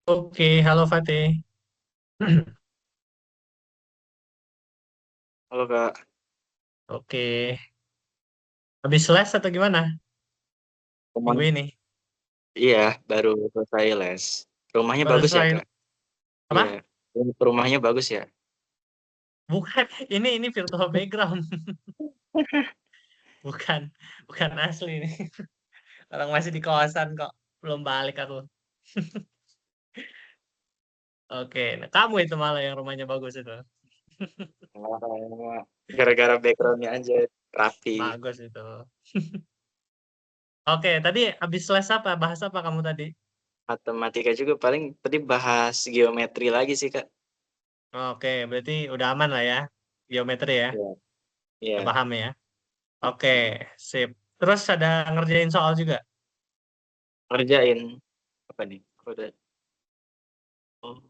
Oke, halo Fatih. Halo Kak, Oke, habis les atau gimana minggu teman. ini? Iya, baru selesai les. Rumahnya Baru bagus ya selesai Kak? Iya, apa? rumahnya bagus ya. Bukan, ini virtual background, bukan, bukan asli ini. Orang masih di kawasan kok, belum balik aku. Oke, nah kamu itu malah yang rumahnya bagus itu. Ah, gara-gara backgroundnya aja rapi. Bagus itu. Oke, tadi habis les apa? Bahas apa kamu tadi? Matematika juga paling tadi bahas geometri lagi sih Kak. Oke, berarti udah aman lah ya, geometri ya, Iya, udah iya. paham ya. Oke, sip. Terus ada ngerjain soal juga? Ngerjain apa nih? Oh,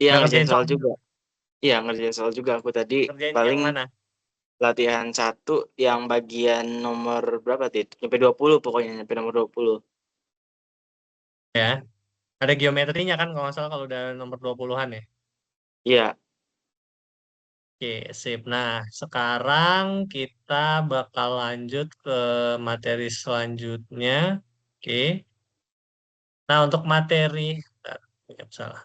iya Udah ngerjain ngerjain soal soal juga. juga? Iya ngerjain soal juga aku tadi Ngerjain yang paling mana? latihan satu yang bagian nomor berapa tuh? Sampai 20 pokoknya, sampai nomor 20. Ya, ada geometrinya kan kalau nggak salah kalau udah nomor 20-an ya. Iya, Oke, sip. Nah, sekarang kita bakal lanjut ke materi selanjutnya. Oke. Nah, untuk materi, bentar, ingat salah.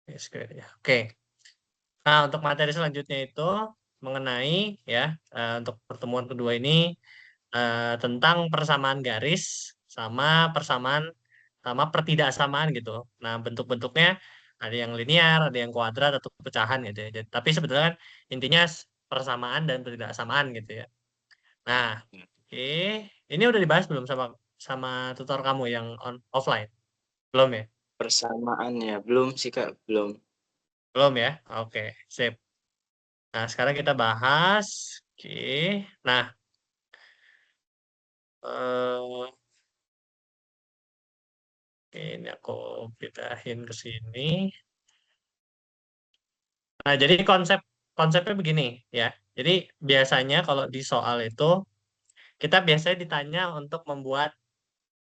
Oke, ya. Oke. Nah, untuk materi selanjutnya itu mengenai ya untuk pertemuan kedua ini tentang persamaan garis sama persamaan sama pertidaksamaan gitu. Nah, bentuk-bentuknya ada yang linear, ada yang kuadrat atau pecahan gitu ya. Tapi sebetulnya kan intinya persamaan dan pertidaksamaan gitu ya. Nah, oke, ini udah dibahas belum sama sama tutor kamu yang offline? Belum ya? persamaannya belum sih Kak, belum. Belum ya? Oke, sip. Nah, sekarang kita bahas. Oke. Nah, eh, ini aku pindahin ke sini. Nah, jadi konsepnya begini ya. Jadi biasanya kalau di soal itu kita biasanya ditanya untuk membuat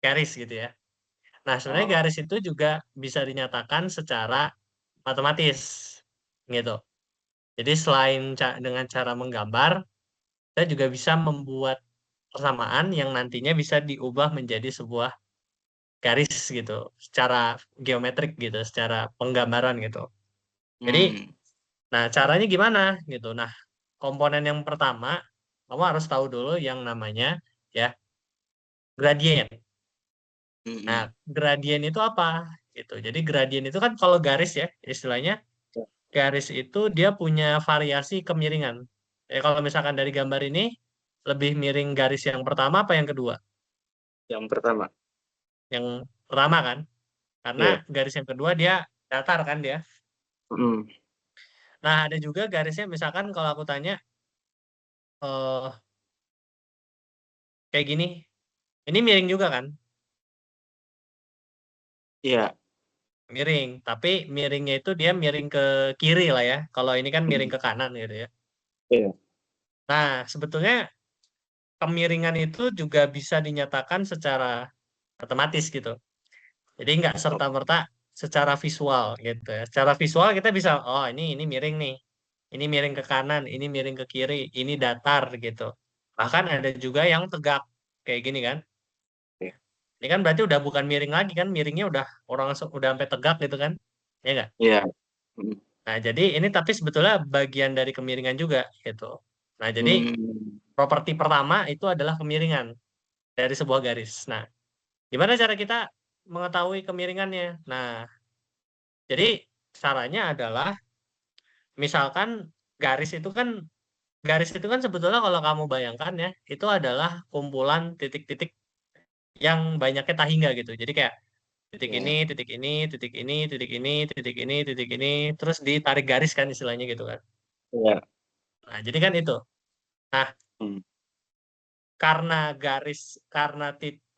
garis gitu ya. Nah, sebenarnya Oh, garis itu juga bisa dinyatakan secara matematis gitu. Jadi selain dengan cara menggambar, kita juga bisa membuat persamaan yang nantinya bisa diubah menjadi sebuah garis gitu, secara geometrik gitu, secara penggambaran gitu. Jadi, hmm, nah caranya gimana gitu. Nah, komponen yang pertama, kamu harus tahu dulu yang namanya ya gradien. Nah, mhm. gradien itu apa? Gitu. Jadi gradien itu kan kalau garis ya, istilahnya Ya, garis itu dia punya variasi kemiringan. Kalau misalkan dari gambar ini lebih miring garis yang pertama apa yang kedua? yang pertama. Yang pertama kan? Karena Iya, garis yang kedua dia datar kan dia. mhm. Nah, ada juga garisnya misalkan kalau aku tanya kayak gini, ini miring juga kan? Iya, Miring, tapi miringnya itu dia miring ke kiri lah ya. Kalau ini kan miring mhm, ke kanan gitu ya. iya, Nah, sebetulnya kemiringan itu juga bisa dinyatakan secara matematis gitu. Jadi nggak oh, serta-merta secara visual gitu ya. Secara visual kita bisa, oh ini miring nih. Ini miring ke kanan, ini miring ke kiri, ini datar gitu. Bahkan ada juga yang tegak kayak gini kan. iya, Ini kan berarti udah bukan miring lagi kan, miringnya udah orang udah sampai tegak gitu kan. Ya nggak? iya, mhm, Nah, jadi ini tapi sebetulnya bagian dari kemiringan juga gitu. Nah, jadi mmm, properti pertama itu adalah kemiringan dari sebuah garis. Nah, gimana cara kita mengetahui kemiringannya? Nah, jadi caranya adalah misalkan garis itu kan garis itu kan sebetulnya kalau kamu bayangkan ya, itu adalah kumpulan titik-titik yang banyaknya tahingga gitu. Jadi kayak titik ini, iya, titik ini, titik ini, titik ini, titik ini, titik ini, terus ditarik garis kan istilahnya gitu kan. iya, Nah, jadi kan itu. Nah, mmm, karena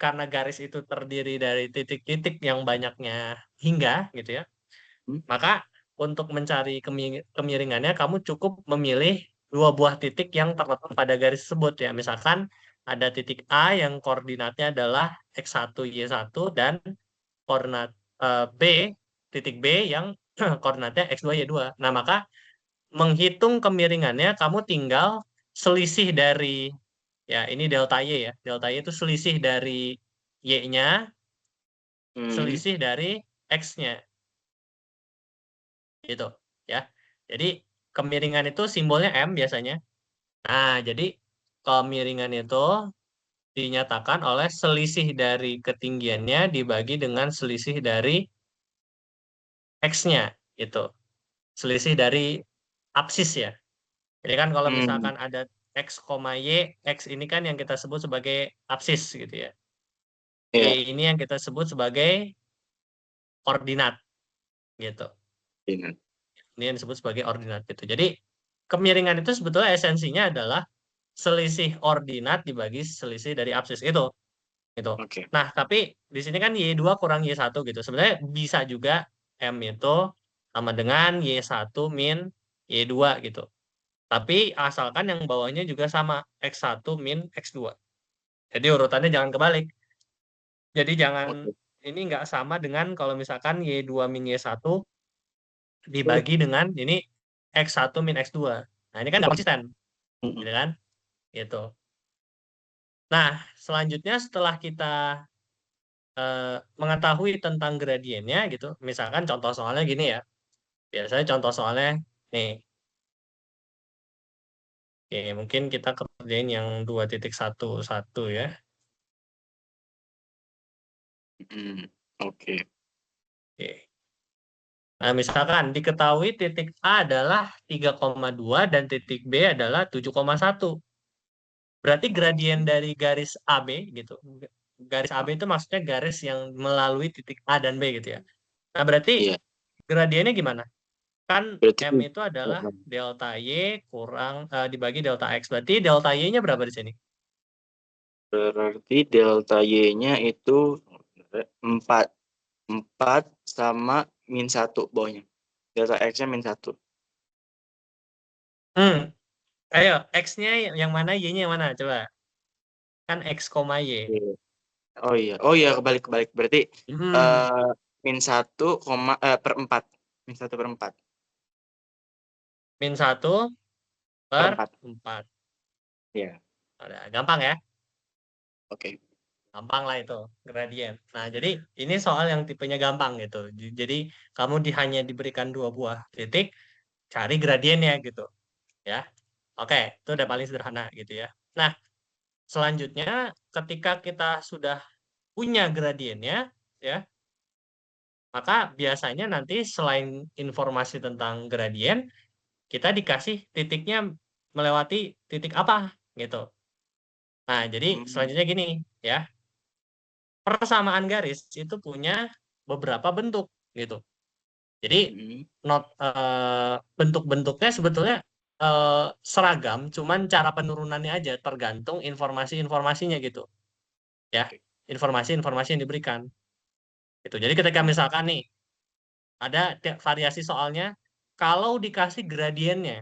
karena garis itu terdiri dari titik-titik yang banyaknya hingga gitu ya. mhm, Maka untuk mencari kemiringannya kamu cukup memilih dua buah titik yang terletak pada garis tersebut ya. Misalkan ada titik A yang koordinatnya adalah X1, Y1 dan koordinat B, titik B yang koordinatnya X2, Y2. Nah, maka menghitung kemiringannya kamu tinggal selisih dari, ya ini delta Y ya. Delta Y itu selisih dari Y-nya, selisih dari X-nya. Gitu ya. Jadi kemiringan itu simbolnya M biasanya. Nah, jadi kemiringan itu dinyatakan oleh selisih dari ketinggiannya dibagi dengan selisih dari X-nya itu. Selisih dari apsis ya. Jadi kan kalau misalkan ada X, Y, X ini kan yang kita sebut sebagai apsis gitu ya. Y Iya. ini yang kita sebut sebagai ordinat gitu. Ingat. Ini yang disebut sebagai ordinat gitu. Jadi kemiringan itu sebetulnya esensinya adalah selisih ordinat dibagi selisih dari apsis itu gitu. Oke. Nah, tapi di sini kan Y2 kurang Y1 gitu. Sebenarnya bisa juga M itu sama dengan Y1 min Y2 gitu. Tapi asalkan yang bawahnya juga sama X1 min X2. Jadi urutannya jangan kebalik. Jadi jangan Oke. ini nggak sama dengan kalau misalkan Y2 min Y1 dibagi dengan ini X1 min X2. Nah, ini kan nggak konsisten, gitu kan? Gitu. Nah, selanjutnya setelah kita mengetahui tentang gradiennya gitu. Misalkan contoh soalnya gini ya. Biasanya contoh soalnya nih. Oke, mungkin kita kerjain yang 2.11 ya. Oke. Oke. Nah, misalkan diketahui titik A adalah 3,2 dan titik B adalah 7,1. Berarti gradien dari garis AB gitu. Garis AB itu maksudnya garis yang melalui titik A dan B gitu ya. Nah, berarti Iya. gradiennya gimana? Kan Berarti M itu adalah delta Y kurang dibagi delta X. Berarti delta Y-nya berapa di sini? berarti delta Y-nya itu 4. 4 sama min 1 bawahnya. Delta X-nya min 1. Ayo, X-nya yang mana, Y-nya yang mana? Coba. Kan X, Y. Oh iya. Oh iya, kebalik. Berarti Hmm, min 1, per 4. Min 1 per 4. min 1 Per per 4. 4. Iya. Udah, gampang ya? Oke. Gampang lah itu, gradien. Nah, jadi ini soal yang tipenya gampang gitu. Jadi kamu hanya diberikan dua buah titik, cari gradiennya gitu. Ya, oke, itu udah paling sederhana gitu ya. Nah, selanjutnya ketika kita sudah punya gradiennya, ya, maka biasanya nanti selain informasi tentang gradien, kita dikasih titiknya melewati titik apa gitu. Nah, jadi Hmm. selanjutnya gini ya, persamaan garis itu punya beberapa bentuk gitu. Jadi Hmm. bentuk-bentuknya sebetulnya seragam, cuman cara penurunannya aja tergantung informasi-informasinya gitu, ya, Oke. informasi-informasi yang diberikan. Gitu. Jadi ketika misalkan nih ada variasi soalnya, kalau dikasih gradiennya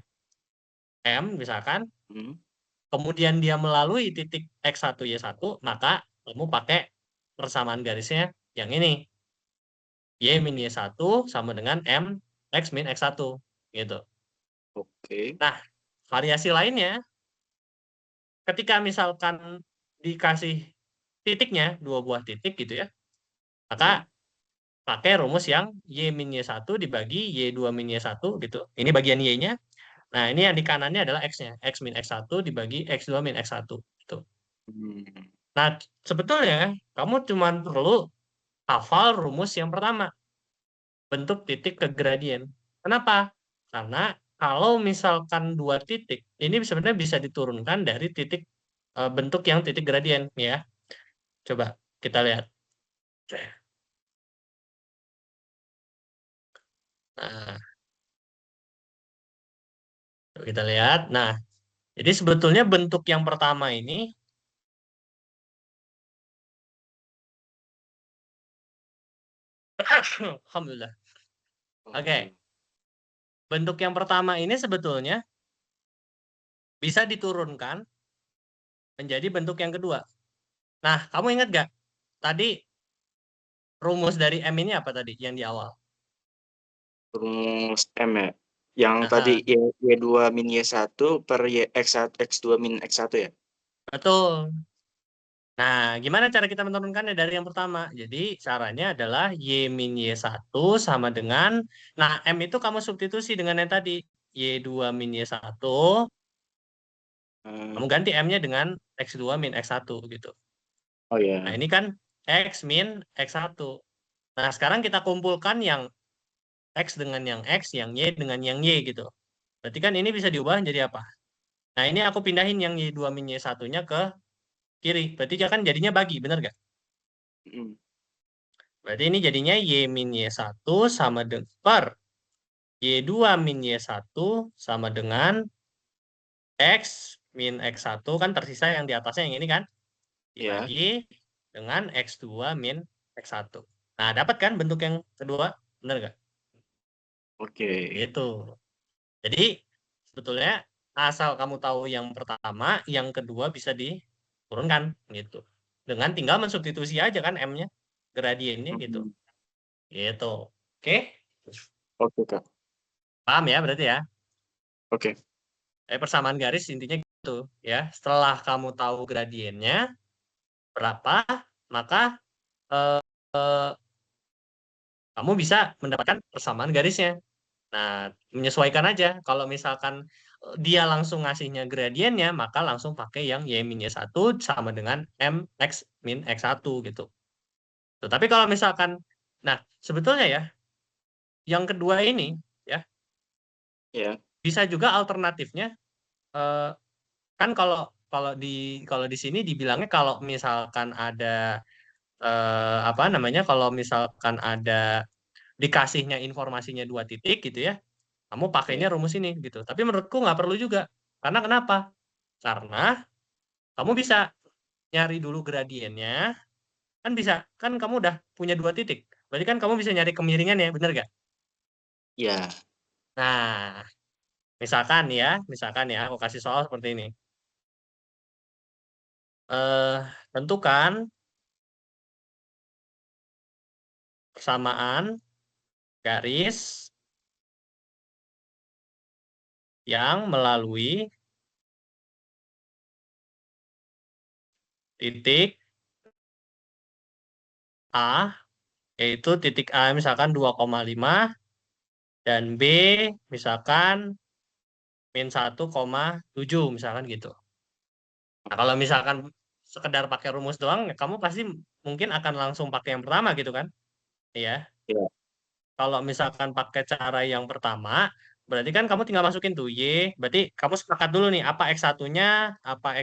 M misalkan, Hmm. kemudian dia melalui titik X1, Y1, maka kamu pakai persamaan garisnya yang ini. Y min Y1 sama dengan M X min X1. Gitu. Oke. Nah, variasi lainnya, ketika misalkan dikasih titiknya, dua buah titik gitu ya, maka Hmm. pakai rumus yang Y min Y1 dibagi Y2 min Y1 gitu. Ini bagian Y-nya. Nah, ini yang di kanannya adalah X-nya. X min X1 dibagi X2 min X1. Gitu. Hmm. Nah, sebetulnya kamu cuma perlu hafal rumus yang pertama, bentuk titik ke gradien. Kenapa? Karena kalau misalkan dua titik, ini sebenarnya bisa diturunkan dari titik bentuk yang titik gradien ya. Coba kita lihat. Nah, kita lihat. Nah, jadi sebetulnya bentuk yang pertama ini Alhamdulillah. Oke, bentuk yang pertama ini sebetulnya bisa diturunkan menjadi bentuk yang kedua. Nah, kamu ingat gak? Tadi rumus dari M ini apa tadi yang di awal? Rumus M ya. Yang tadi Aha, Y2 min Y1 per X1, X2 min X1 ya? betul. Nah, gimana cara kita menurunkannya dari yang pertama? Jadi, caranya adalah Y min Y1 sama dengan, nah, M itu kamu substitusi dengan yang tadi. Y2 min Y1, kamu Hmm, ganti M-nya dengan X2 min X1 gitu. oh Nah, ya. ini kan X min X1. Nah, sekarang kita kumpulkan yang X dengan yang X, yang Y dengan yang Y gitu. Berarti kan ini bisa diubah menjadi apa? Nah, ini aku pindahin yang Y2 min Y1-nya ke kiri. Berarti kan jadinya bagi, bener gak? Mm. Berarti ini jadinya Y min Y1 sama dengan per Y2 min Y1 sama dengan X min X1 kan tersisa yang di atasnya yang ini kan Ya, dibagi dengan X2 min X1. Nah, dapat kan bentuk yang kedua? Bener gak? oke. Gitu. Jadi sebetulnya asal kamu tahu yang pertama, yang kedua bisa diturunkan gitu. Dengan tinggal mensubstitusi aja kan M-nya, gradiennya gitu. Mm. Gitu. Oke? Oke, Kak. Paham ya berarti ya? Oke. Persamaan garis intinya gitu ya. Setelah kamu tahu gradiennya berapa, maka eh, kamu bisa mendapatkan persamaan garisnya. Nah, menyesuaikan aja. Kalau misalkan dia langsung ngasihnya gradiennya, maka langsung pakai yang Y min Y1 sama dengan MX min X1 gitu. Tuh, tapi kalau misalkan, nah sebetulnya ya, yang kedua ini, ya Ya. bisa juga alternatifnya, eh, kan kalau kalau di sini dibilangnya kalau misalkan ada apa namanya, kalau misalkan ada dikasihnya informasinya 2 titik gitu ya, kamu pakainya Ya. rumus ini gitu. Tapi menurutku nggak perlu juga. Karena kenapa? Karena kamu bisa nyari dulu gradiennya, kan bisa, kan kamu udah punya 2 titik. Berarti kan kamu bisa nyari kemiringan ya, bener gak? Ya. Nah, misalkan ya, aku kasih soal seperti ini. Tentukan persamaan garis yang melalui titik A, yaitu titik A misalkan 2,5 dan B misalkan min 1,7 misalkan gitu. Nah, kalau misalkan sekedar pakai rumus doang, ya kamu pasti mungkin akan langsung pakai yang pertama gitu kan? Iya. Ya. Kalau misalkan pakai cara yang pertama, berarti kan kamu tinggal masukin tuh Y, berarti kamu sepakat dulu nih, apa X1-nya, apa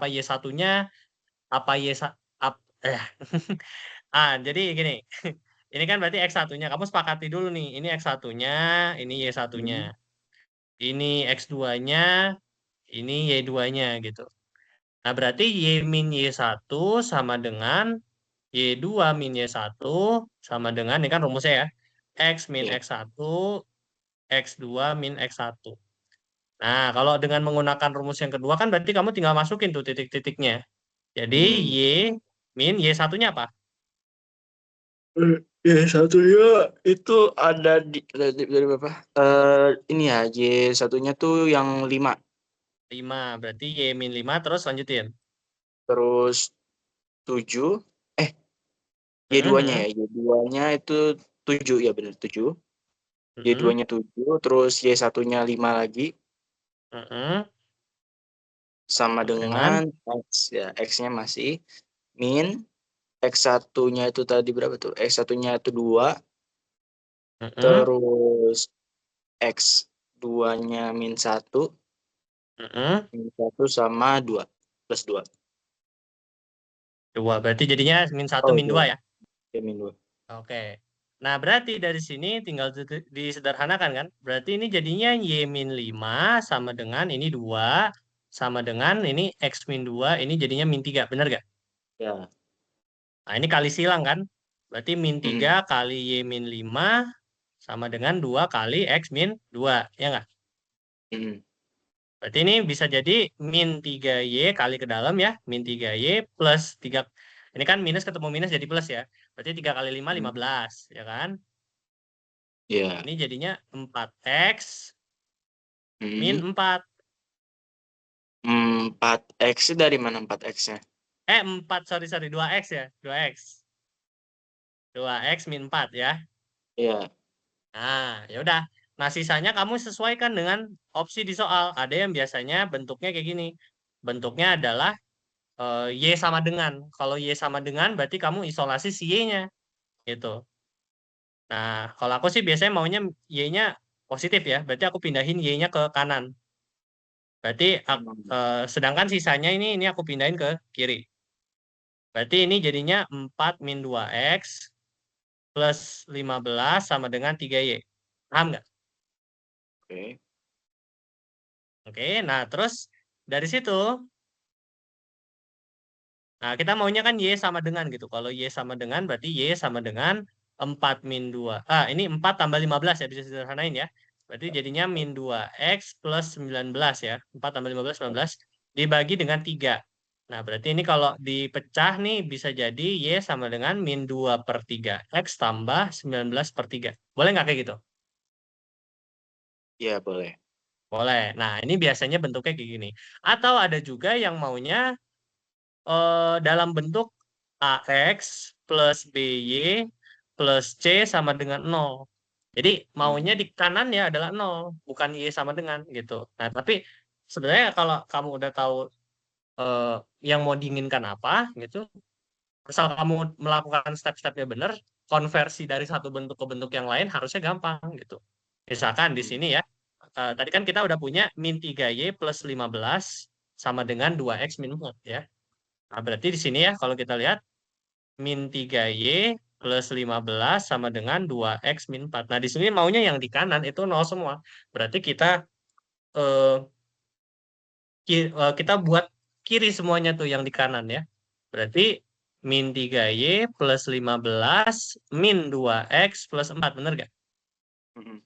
Y1-nya, apa Y jadi gini. Ini kan berarti X1-nya, kamu sepakati dulu nih, ini X1-nya, ini Y1-nya. Hmm. Ini X2-nya, ini Y2-nya gitu. Nah, berarti Y min Y1 sama dengan Y2 min Y1 sama dengan, ini kan rumusnya ya, X min Ya. X1, X2 min X1. Nah, kalau dengan menggunakan rumus yang kedua kan berarti kamu tinggal masukin tuh titik-titiknya. Jadi Hmm. Y min Y1-nya apa? Ya, satunya itu ada dari berapa? Ini ya, Y1-nya tuh yang 5. 5. Berarti Y min 5 terus lanjutin. Terus 7. Eh, Y2-nya ya. Mhm, Y2-nya itu 7 ya, benar 7. mhm, Y2-nya 7, terus Y1-nya 5 lagi mhm. sama Dengan dengan X ya. X-nya masih min X1-nya itu tadi berapa tuh? X1-nya itu 2, mhm, terus X2-nya min 1, mhm. min 1 sama 2 plus 2. 2. Berarti jadinya min 1 Oh, min 2 2. ya. Ya, min 2. Oke. Nah, berarti dari sini tinggal disederhanakan kan? Berarti ini jadinya Y min 5 sama dengan ini 2 sama dengan ini X min 2, ini jadinya min 3. Benar gak? Ya. Nah, ini kali silang kan? Berarti min 3 Mm. kali Y min 5 sama dengan 2 kali X min 2. Ya nggak? Mm. Berarti ini bisa jadi min 3Y kali ke dalam ya. Min 3Y plus 3. Ini kan minus ketemu minus jadi plus ya. Berarti 3 kali 5, 15. Ya kan? Iya. Ini jadinya 4X min Hmm. 4. 4x dari mana 4x-nya? 4, sorry, 2X ya. 2X. 2X min 4 ya. Iya. Nah, ya udah. Nah, sisanya kamu sesuaikan dengan opsi di soal. Ada yang biasanya bentuknya kayak gini. Bentuknya adalah Y sama dengan. Kalau Y sama dengan berarti kamu isolasi si Y-nya gitu. Nah, kalau aku sih biasanya maunya Y-nya positif ya. Berarti aku pindahin Y-nya ke kanan. Berarti Hmm. sedangkan sisanya ini aku pindahin ke kiri. Berarti ini jadinya 4 min 2X plus 15 sama dengan 3Y. Paham nggak? Oke. Oke, nah terus dari situ, nah kita maunya kan Y sama dengan gitu. Kalau Y sama dengan berarti Y sama dengan 4 min 2. Ini 4 tambah 15 ya, bisa sederhanain ya. Berarti jadinya min 2X plus 19 ya. 4 tambah 15, 19. Dibagi dengan 3. Nah, berarti ini kalau dipecah nih bisa jadi Y sama dengan min 2 per 3. X tambah 19 per 3. Boleh nggak kayak gitu? Iya, boleh. Boleh. Nah, ini biasanya bentuknya kayak gini. Atau ada juga yang maunya dalam bentuk AX plus BY plus C sama dengan 0. Jadi maunya di Hmm. kanan ya adalah 0, bukan Y sama dengan gitu. Nah, tapi sebenarnya kalau kamu udah tahu eh, yang mau diinginkan apa gitu, asal kamu melakukan step-stepnya benar, konversi dari satu bentuk ke bentuk yang lain harusnya gampang gitu. Misalkan di Hmm. sini ya, tadi kan kita udah punya min 3Y plus 15 sama dengan 2X min 4 ya. Nah, berarti di sini ya, kalau kita lihat, min 3Y plus 15 sama dengan 2X min 4. Nah, di sini maunya yang di kanan itu 0 semua. Berarti eh, kita buat kiri semuanya tuh yang di kanan ya. Berarti min 3Y plus 15 min 2X plus 4. Bener gak? Hmm.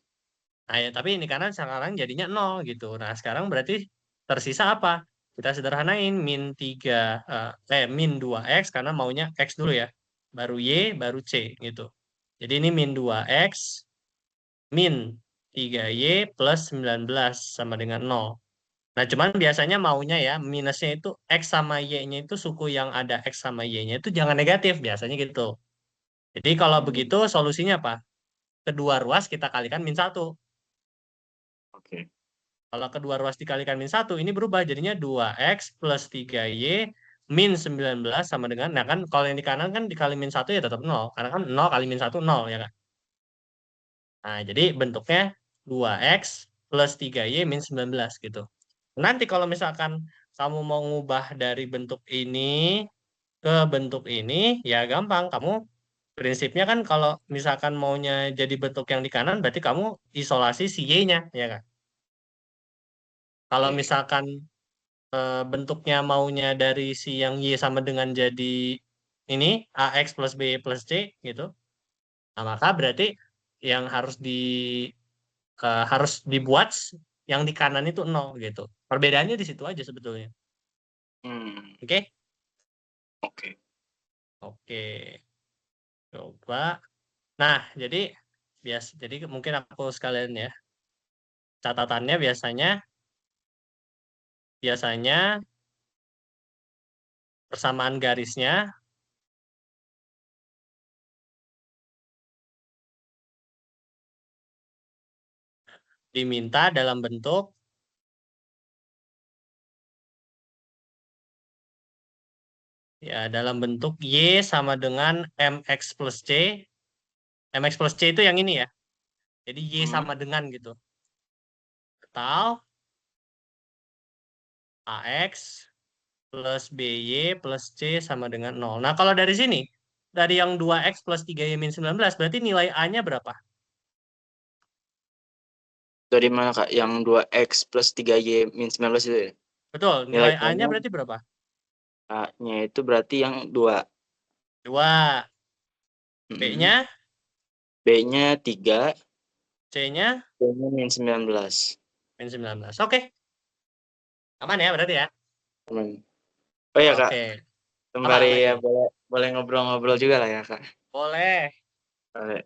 Nah, ya, tapi ini kanan sekarang jadinya 0 gitu. Nah, sekarang berarti tersisa apa? Kita sederhanain min 2X karena maunya X dulu ya. Baru Y, baru C gitu. Jadi ini min 2X min 3Y plus 19 sama dengan 0. Nah, cuman biasanya maunya ya, minusnya itu X sama Y-nya itu suku yang ada X sama Y-nya itu jangan negatif, biasanya gitu. Jadi kalau Hmm. begitu solusinya apa? Kedua ruas kita kalikan min 1. Oke. Kalau kedua ruas dikalikan min 1, ini berubah jadinya 2X plus 3Y min 19 sama dengan, nah kan kalau yang di kanan kan dikali min 1 ya tetap 0. Karena kan 0 kali min 1, 0 ya kan? Nah, jadi bentuknya 2X plus 3Y min 19 gitu. Nanti kalau misalkan kamu mau ngubah dari bentuk ini ke bentuk ini, ya gampang. Kamu prinsipnya kan kalau misalkan maunya jadi bentuk yang di kanan, berarti kamu isolasi si Y-nya, ya kan? Kalau Oke. misalkan bentuknya maunya dari si yang Y sama dengan jadi ini, AX plus B plus C gitu. Nah, maka berarti yang harus dibuat yang di kanan itu 0 gitu. Perbedaannya di situ aja sebetulnya. Hmm. Oke? Oke. Oke. Coba. Nah, jadi mungkin aku sekalian ya. Catatannya biasanya biasanya persamaan garisnya diminta dalam bentuk dalam bentuk Y sama dengan MX plus C. MX plus C itu yang ini ya. Jadi Y Hmm. sama dengan gitu. Atau AX plus BY plus C sama dengan 0. Nah, kalau dari sini, dari yang 2X plus 3Y min 19, berarti nilai A-nya berapa? Dari mana, Kak? Yang 2x plus 3y min 19 itu ya? Betul, Nilai nilai A-nya A-nya, berarti berapa? A-nya itu berarti yang 2. 2. Hmm. B-nya, B-nya 3, C-nya B-nya min 19. min 19. Oke, Aman ya berarti ya? Aman. Oh ya Kak, Oke. Apa sembari ya lagi? boleh boleh ngobrol-ngobrol juga lah ya Kak. Boleh. Boleh.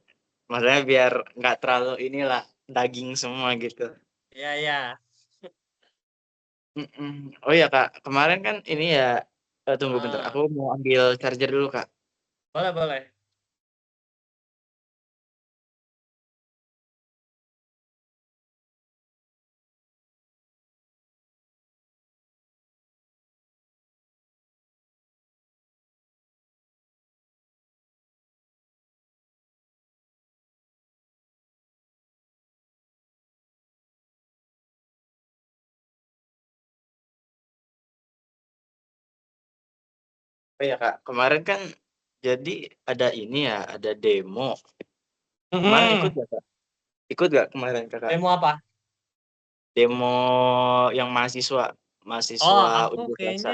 Maksudnya biar nggak terlalu inilah daging semua gitu. Iya, iya. Oh ya Kak, kemarin kan ini ya, tunggu bentar, aku Ah, mau ambil charger dulu Kak. boleh, boleh. Oh ya Kak, kemarin kan jadi ada ini ya, ada demo. Kemarin ikut Mm-mm. nggak Kak? Ikut nggak kemarin Kakak? Demo apa? Demo yang mahasiswa, Oh, mahasiswa aku unjuk rasa.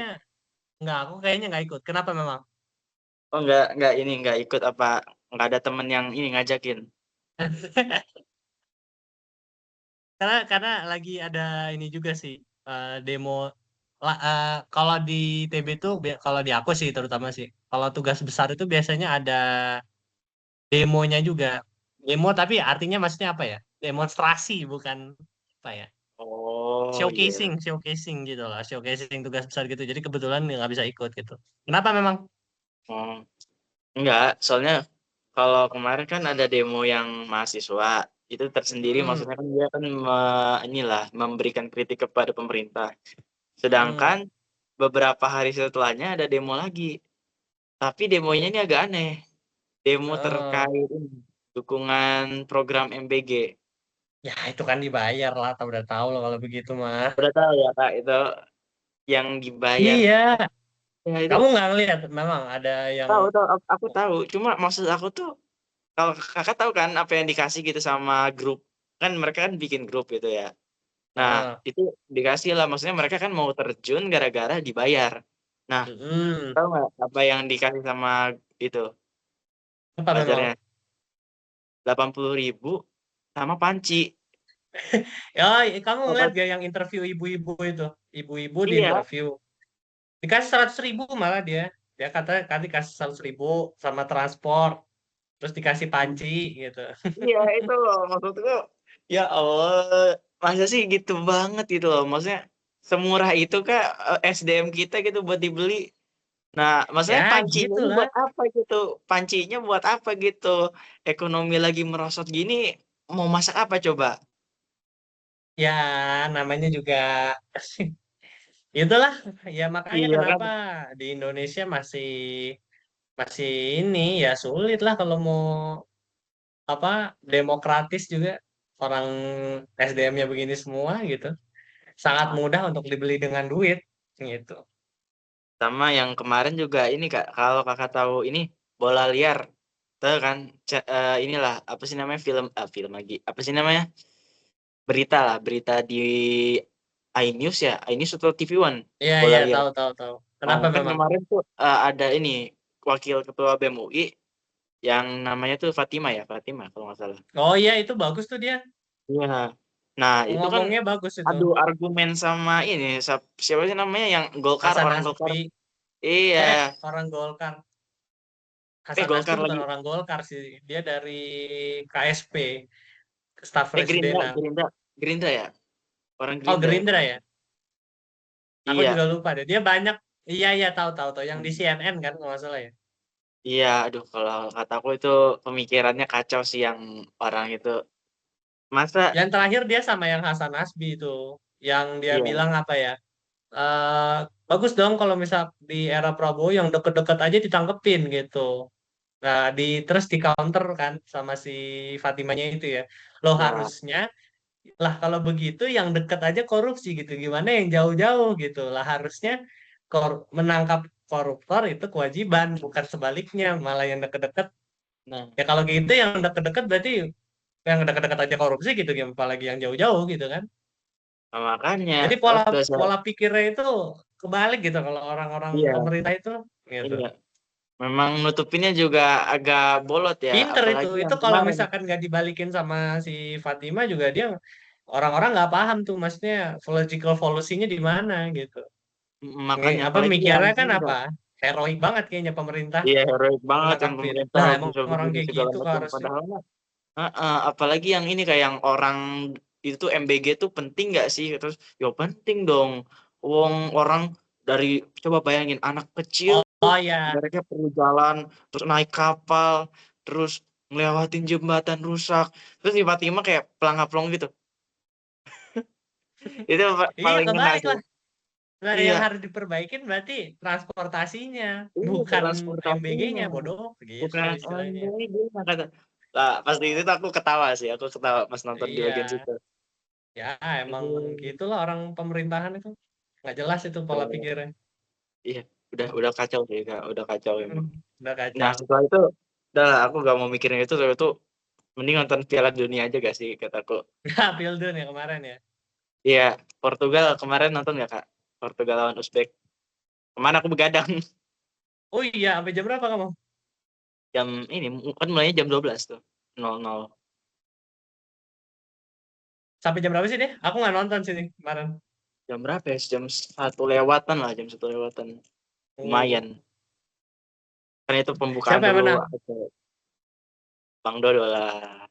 kayaknya nggak ikut. Kenapa memang? Oh nggak ikut apa, nggak ada temen yang ini ngajakin? Karena lagi ada ini juga sih, demo kalau di TB tuh kalau di aku sih terutama sih kalau tugas besar itu biasanya ada demonya juga. Demo tapi artinya maksudnya apa ya? Demonstrasi bukan apa ya? Oh Showcasing, iya. showcasing gitu lah, showcasing tugas besar gitu. Jadi kebetulan nggak bisa ikut gitu. Kenapa memang? Oh, enggak, soalnya kalau kemarin kan ada demo yang mahasiswa, itu tersendiri Hmm, maksudnya kan dia kan inilah memberikan kritik kepada pemerintah. hmm, Sedangkan beberapa hari setelahnya ada demo lagi, tapi demonya ini agak aneh. Demo eh, terkait ini, dukungan program MBG. ya itu kan dibayar lah, udah tahu loh kalau begitu mah. Udah tahu ya Kak, itu yang dibayar. Iya, Ya itu kamu nggak ngeliat memang ada yang tahu tahu aku tahu. Cuma maksud aku tuh kalau Kakak tahu kan apa yang dikasih gitu sama grup, kan mereka kan bikin grup gitu ya. Nah, Heeh. itu dikasih lah, maksudnya mereka kan mau terjun gara-gara dibayar. Nah, Mm-mm. tahu nggak apa yang dikasih sama itu Apa memang? buzzer-nya? 80.000 sama panci. Ya, kamu ngeliat Obat gak yang interview ibu-ibu itu? Ibu-ibu di iya, interview. Dikasih 100.000 malah dia. Dia kata kan dikasih 100.000 sama transport. Terus dikasih panci gitu. iya itu loh maksudku. Ya Allah, masa sih gitu banget gitu loh. Maksudnya semurah itu Kak, SDM kita gitu buat dibeli. Nah, maksudnya Ya pancinya ini gitulah. buat apa gitu? Pancinya buat apa gitu? Ekonomi lagi merosot gini, mau masak apa coba? Ya namanya juga itulah. Ya makanya Iya kan? kenapa di Indonesia masih masih ini ya sulit lah kalau mau apa demokratis juga orang SDM-nya begini semua gitu. Sangat Nah, mudah untuk dibeli dengan duit gitu. sama yang kemarin juga ini Kak, kalau Kakak tahu ini bola liar, tahu kan? Inilah apa sih namanya film lagi. Apa sih namanya? Berita lah, berita di iNews ya, iNews atau TV One, Iya bola iya liar. tahu tahu tahu. Nah, Kenapa kan memang? kemarin tuh ada ini wakil ketua BEM UI yang namanya tuh Fatima ya, Fatima kalau nggak salah. Oh iya itu bagus tuh dia. Iya. Nah, itu kan Ngomongnya bagus itu. adu argumen sama ini siapa sih namanya yang Golkar, Hasan orang Golkar. Nasbi. Iya. Orang Golkar. Hasan Nasbi Golkar bukan lagi. orang Golkar sih. Dia dari KSP, staf Gerindra, presidenan. Gerindra, Gerindra ya? Orang Oh Gerindra ya Gerindra kalau ya. Aku iya, juga lupa deh. Dia banyak. Iya iya tahu tahu tahu. Yang di mmm, CNN kan kalau nggak salah ya. iya, aduh kalau kataku itu pemikirannya kacau sih yang orang itu. Masa Yang terakhir dia sama yang Hasan Nasbi itu. Yang dia iya, bilang apa ya? eh Bagus dong kalau misal di era Prabowo yang deket-deket aja ditangkepin gitu. Nah, terus di counter kan sama si Fatimanya itu ya. Loh iya, harusnya lah kalau begitu yang deket aja korupsi gitu. Gimana yang jauh-jauh gitu. Lah harusnya menangkap koruptor itu kewajiban, bukan sebaliknya. Malah yang deket-deket. nah, Ya kalau gitu yang deket-deket berarti yang deket-deket aja korupsi gitu. Apalagi yang jauh-jauh gitu kan. makanya Jadi pola dasar pola pikirnya itu kebalik gitu kalau orang-orang iya, pemerintah itu gitu. iya, memang nutupinnya juga agak bolot ya, Pinter apalagi itu yang kalau kemarin. misalkan nggak dibalikin sama si Fatima juga dia orang-orang nggak paham tuh, maksudnya logical fallacy-nya di mana gitu. Makanya Apa apalagi yang mikirnya kan ini apa? Kak. Heroik banget kayaknya pemerintah Iya heroik banget yang menangkapin. pemerintah Nah, emang bisa orang begini kayak segala gitu macam harusnya. padahal mah apalagi yang ini kayak yang orang itu tuh MBG tuh penting nggak sih? Terus ya penting dong. Wong orang dari coba bayangin anak kecil Oh, oh ya, mereka perlu jalan terus naik kapal terus ngelewatin jembatan rusak terus tiba-tiba kayak pelang-pelong gitu. Itu iya paling ngena kebalik sih. lah. Nah, yang Iya, harus diperbaiki berarti transportasinya, iya bukan transportasinya. MBG-nya, bodoh, gitu Bukan istilahnya. gimana kata. Lah, pas di itu tuh aku ketawa sih. Aku ketawa pas nonton di bagian Iya, situ. ya emang Aduh. gitulah orang pemerintahan itu. Nggak jelas itu pola Udah, pikirnya. iya, udah kacau sih, Kak. Udah kacau emang. Udah Nah, kacau. setelah itu udah lah, aku gak mau mikirin itu, setelah itu mending nonton Piala Dunia aja gak sih kataku. Nah, Pildun ya kemarin ya. Iya, Portugal kemarin nonton nggak Kak? Portugal lawan Uzbek. Kemana aku begadang Oh iya, sampai jam berapa kamu? jam ini kan mulainya jam 12 tuh. 00. Sampai jam berapa sih deh? Aku nggak nonton sih nih kemarin. Jam berapa ya? Jam 1 lewatan lah, jam 1 lewatan. Oh. Lumayan. Kan itu pembukaan Siapa yang dulu menang? Bang Dodo lah.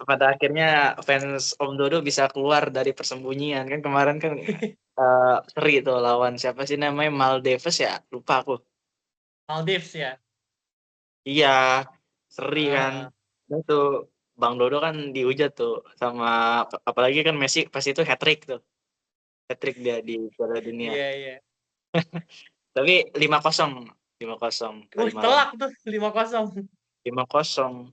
Pada akhirnya fans Om Dodo bisa keluar dari persembunyian kan kemarin kan seri tuh lawan siapa sih namanya Maldives ya lupa aku. Maldives ya. Iya seri kan. Ah, Dan tuh Bang Dodo kan dihujat tuh sama apalagi kan Messi pas itu hat trick tuh. Hat trick dia di Piala Dunia. iya iya. Tapi 5-0 5-0 tadi Wih, malam. telak tuh 5-0. 5-0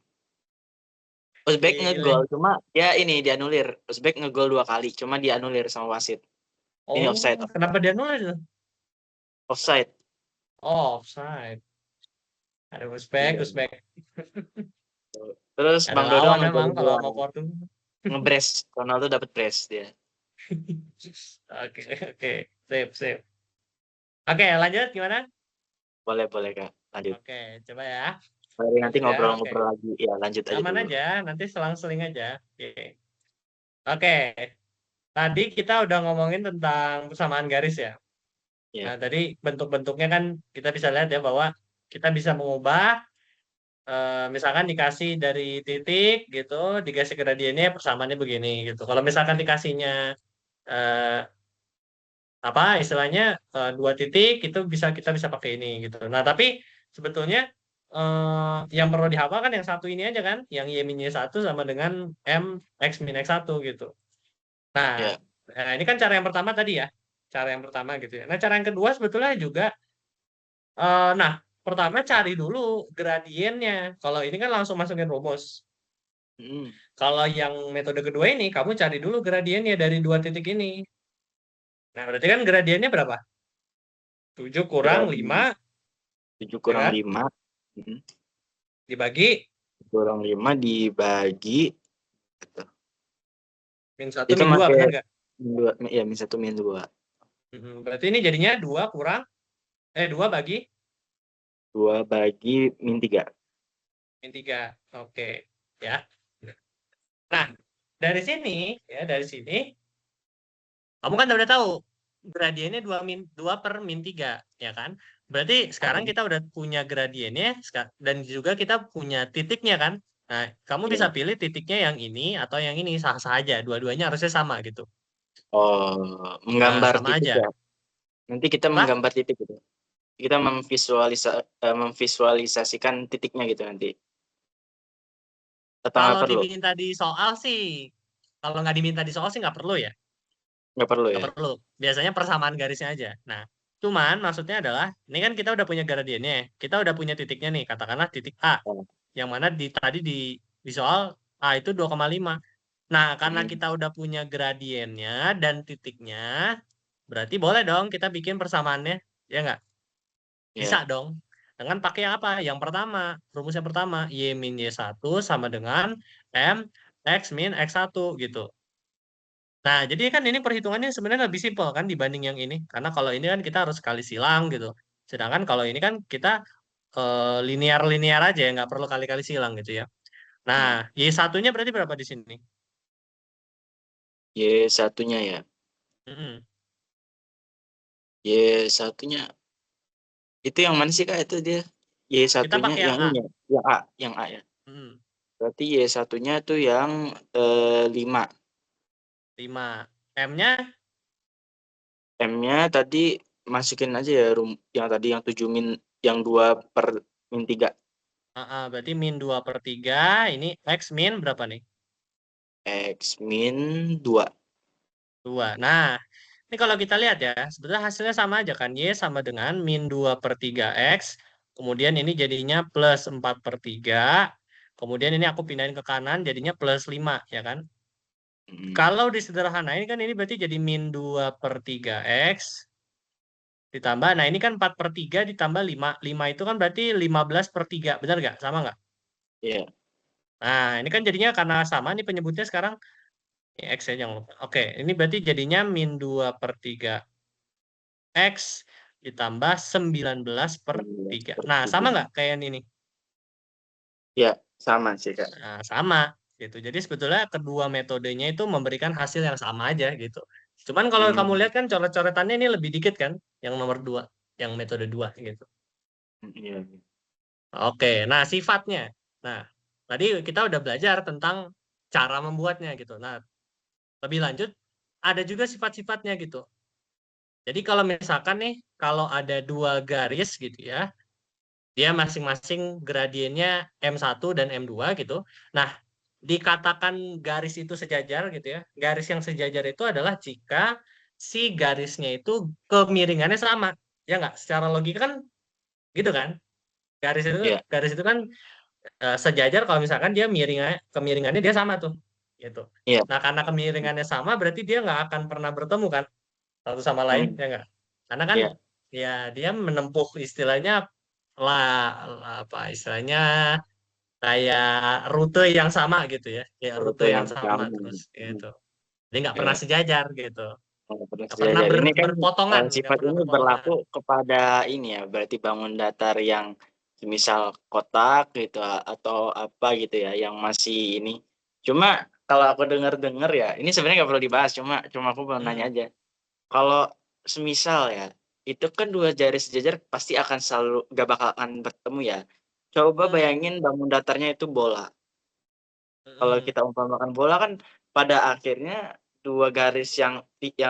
Uzbek ngegol Gile. cuma ya ini dianulir. Uzbek ngegol 2 kali cuma dianulir sama wasit. Ini Oh, offside. kenapa dia nulis tuh? Offside. Oh, offside. Ada Uzbek, Iya. Uzbek. Terus Ada Bang Dodo lawan emang ngegolin kalau dua. mau Portugal. Ngebres. Ronaldo dapat brace dia. Oke, oke. Sip, sip. Oke, lanjut gimana? Boleh, boleh Kak. Lanjut. Oke, coba ya. Mari nanti Lanjut ya, oke. ngobrol-ngobrol lagi. Ya, lanjut aja Aman dulu. aja, nanti selang-seling aja. Oke. Oke, tadi kita udah ngomongin tentang persamaan garis ya. Ya. Nah, tadi bentuk-bentuknya kan kita bisa lihat ya bahwa kita bisa mengubah, misalkan dikasih dari titik gitu, dikasih gradiennya persamaannya begini gitu. Kalau misalkan dikasihnya eh, apa istilahnya dua titik itu kita bisa pakai ini gitu. Nah, tapi sebetulnya yang perlu dihafal kan yang satu ini aja kan, yang y min y satu sama dengan m x min x satu gitu. Nah, Ya. ini kan cara yang pertama tadi ya, cara yang pertama gitu ya. Nah, cara yang kedua sebetulnya juga, nah pertama cari dulu gradiennya. Kalau ini kan langsung masukin rumus. Hmm. Kalau yang metode kedua ini, kamu cari dulu gradiennya dari dua titik ini. Nah, berarti kan gradiennya berapa? 7 kurang Berarti 5, 7 ya kurang kan? 5. Hmm. Dibagi Kurang 5 dibagi. min satu Itu min 2 pakai benar nggak? dua, ya min 1 min 2. Berarti ini jadinya 2 kurang, 2 bagi 2 bagi min 3. min 3. Oke, ya. Nah, dari sini, ya dari sini, kamu kan udah tahu gradiennya 2 per min 3, ya kan? Berarti sekarang Oh, kita udah punya gradiennya, dan juga kita punya titiknya kan? Nah, kamu bisa iya. pilih titiknya yang ini atau yang ini, sah-sah aja. Dua-duanya harusnya sama gitu. Oh, Nah, menggambar sama titik aja. ya. Nanti kita Apa? menggambar titik gitu. Kita memvisualisasikan titiknya gitu nanti. Atau nggak Kalau perlu? diminta di soal sih, kalau nggak diminta di soal sih nggak perlu ya. Nggak perlu Nggak ya? perlu. Biasanya persamaan garisnya aja. Nah, cuman maksudnya adalah, ini kan kita udah punya gradiennya. Kita udah punya titiknya nih. Katakanlah titik A. Oh, Yang mana tadi di soal A itu 2,5. Nah, karena mm, kita udah punya gradiennya dan titiknya, berarti boleh dong kita bikin persamaannya. Ya nggak? Bisa ya. dong. Dengan pakai apa? Yang pertama, rumus yang pertama, Y min Y1 sama dengan M X min X1 gitu. Nah, jadi kan ini perhitungannya sebenarnya lebih simpel kan dibanding yang ini. Karena kalau ini kan kita harus kali silang gitu. Sedangkan kalau ini kan kita linear-linear aja ya, nggak perlu kali-kali silang gitu ya. Nah, Mm. Y satunya berarti berapa di sini? Y1-nya ya. Mm-mm. Y1-nya itu yang mana sih Kak itu dia? Kita Y1-nya pakai yang yang A. ini ya? Yang A ya. Mm, Berarti Y1-nya tuh yang 5. 5. M-nya M-nya tadi masukin aja ya yang tadi yang 7 min yang 2/min 3. berarti min 2/3. Ini X min berapa nih? X min 2. 2. Nah, ini kalau kita lihat ya, sebetulnya hasilnya sama aja kan. Y sama dengan min 2/3X. Kemudian ini jadinya plus 4/3. Kemudian ini aku pindahin ke kanan jadinya plus 5, ya kan? Kalau disederhanain kan ini berarti jadi min 2/3X ditambah. Nah ini kan 4/3 ditambah 5. 5 itu kan berarti 15/3. Benar nggak? Sama nggak? Iya. Nah ini kan jadinya karena sama nih penyebutnya sekarang. Ini X ya jangan lupa. Oke, ini berarti jadinya min 2/3 X ditambah 19/3. Nah, sama 19/3. nggak kayak yang ini? Ya, sama sih Kak. Nah, sama gitu. Jadi sebetulnya kedua metodenya itu memberikan hasil yang sama aja gitu. Cuman kalau kamu Hmm, lihat kan coret-coretannya ini lebih dikit kan, yang nomor 2, yang metode 2 gitu. iya. Oke, nah sifatnya. Nah, tadi kita udah belajar tentang cara membuatnya gitu. Nah, lebih lanjut ada juga sifat-sifatnya gitu. Jadi kalau misalkan nih, kalau ada dua garis gitu ya, dia masing-masing gradiennya M1 dan M2 gitu. Nah, dikatakan garis itu sejajar gitu ya. Garis yang sejajar itu adalah jika si garisnya itu kemiringannya sama. Ya nggak? Secara logika kan gitu kan? Iya. Garis itu kan sejajar kalau misalkan dia kemiringannya dia sama tuh. Gitu. Iya. Nah, karena kemiringannya sama berarti dia nggak akan pernah bertemu kan satu sama lain, Hmm, ya nggak? Karena kan iya. ya dia menempuh istilahnya apa istilahnya kayak rute yang sama gitu ya, kayak rute Rute yang yang sama sama. terus Hmm, gitu. Jadi nggak pernah iya. sejajar gitu, Pada nggak pernah sejajar. Ini kan berpotongan, nggak sifat pernah ini berpotongan. berlaku kepada ini ya, berarti bangun datar yang semisal kotak gitu atau apa gitu ya, yang masih ini. Cuma kalau aku dengar-dengar ya, ini sebenarnya nggak perlu dibahas, cuma aku mau nanya Hmm. aja. Kalau semisal ya, itu kan 2 garis sejajar pasti akan selalu nggak bakal akan bertemu ya. Coba Hmm. bayangin bangun datarnya itu bola. Kalau Hmm. kita umpamakan bola kan pada akhirnya 2 garis yang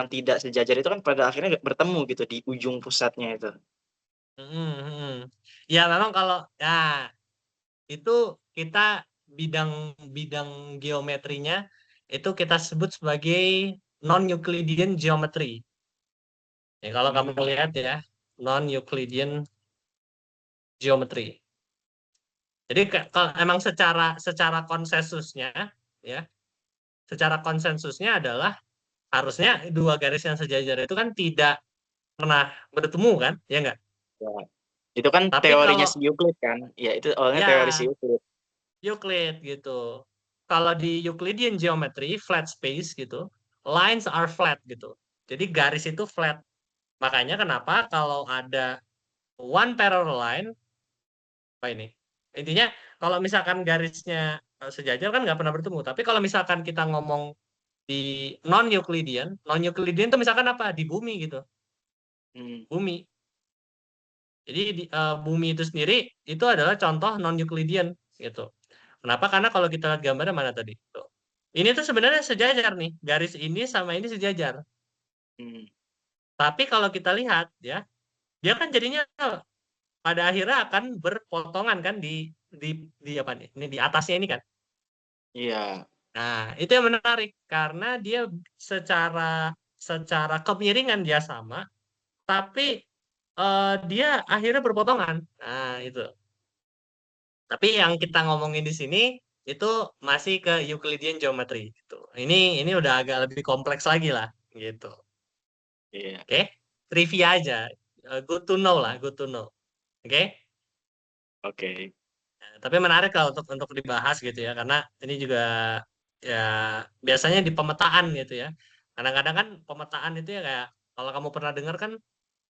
tidak sejajar itu kan pada akhirnya bertemu gitu di ujung pusatnya itu. Hmm. Hmm. Ya memang kalau ya itu kita bidang bidang geometrinya itu kita sebut sebagai non-Euclidean geometry. Ya, kalau kamu Mmm, lihat ya, non-Euclidean geometry. Jadi kalau emang secara secara konsensusnya ya, secara konsensusnya adalah harusnya dua garis yang sejajar itu kan tidak pernah bertemu kan, ya enggak? ya. Itu kan Tapi teorinya kalau si Euclid kan? Ya itu awalnya teori si ya Euclid. Euclid gitu. Kalau di Euclidean geometry flat space gitu, lines are flat gitu. Jadi garis itu flat. Makanya kenapa kalau ada one parallel line, apa ini? Intinya kalau misalkan garisnya sejajar kan nggak pernah bertemu. Tapi kalau misalkan kita ngomong di non Euclidean itu misalkan apa? Di bumi gitu, Mmm, bumi. Jadi bumi itu sendiri itu adalah contoh non Euclidean gitu. Kenapa? Karena kalau kita lihat gambarnya mana tadi? Tuh. Ini tuh sebenarnya sejajar nih, garis ini sama ini sejajar. mhm, Tapi kalau kita lihat ya, dia kan jadinya pada akhirnya akan berpotongan kan di apa nih? Ini di atasnya ini kan. iya, Nah, itu yang menarik karena dia secara secara kemiringan dia sama, tapi dia akhirnya berpotongan. Nah, itu. Tapi yang kita ngomongin di sini itu masih ke Euclidean geometry gitu. Ini udah agak lebih kompleks lagi lah gitu. iya, Oke, trivia aja. Good to know lah, good to know. Oke. oke. Tapi menarik lah untuk dibahas gitu ya karena ini juga ya biasanya di pemetaan gitu ya. Kadang-kadang kan pemetaan itu ya kayak kalau kamu pernah dengar kan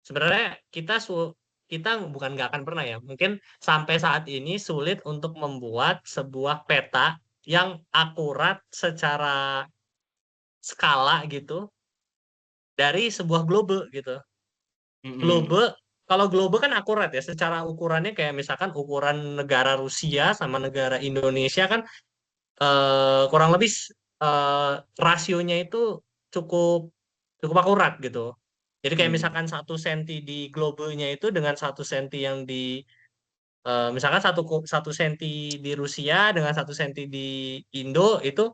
sebenarnya kita bukan nggak akan pernah ya. Mungkin sampai saat ini sulit untuk membuat sebuah peta yang akurat skala gitu dari sebuah globe gitu. Mm-mm. Globe, kalau globe kan akurat ya, secara ukurannya kayak misalkan ukuran negara Rusia sama negara Indonesia kan kurang lebih rasionya itu cukup cukup akurat gitu. Jadi kayak Mm. misalkan 1 senti di globenya itu dengan 1 senti yang di misalkan 1 senti di Rusia dengan 1 senti di Indo itu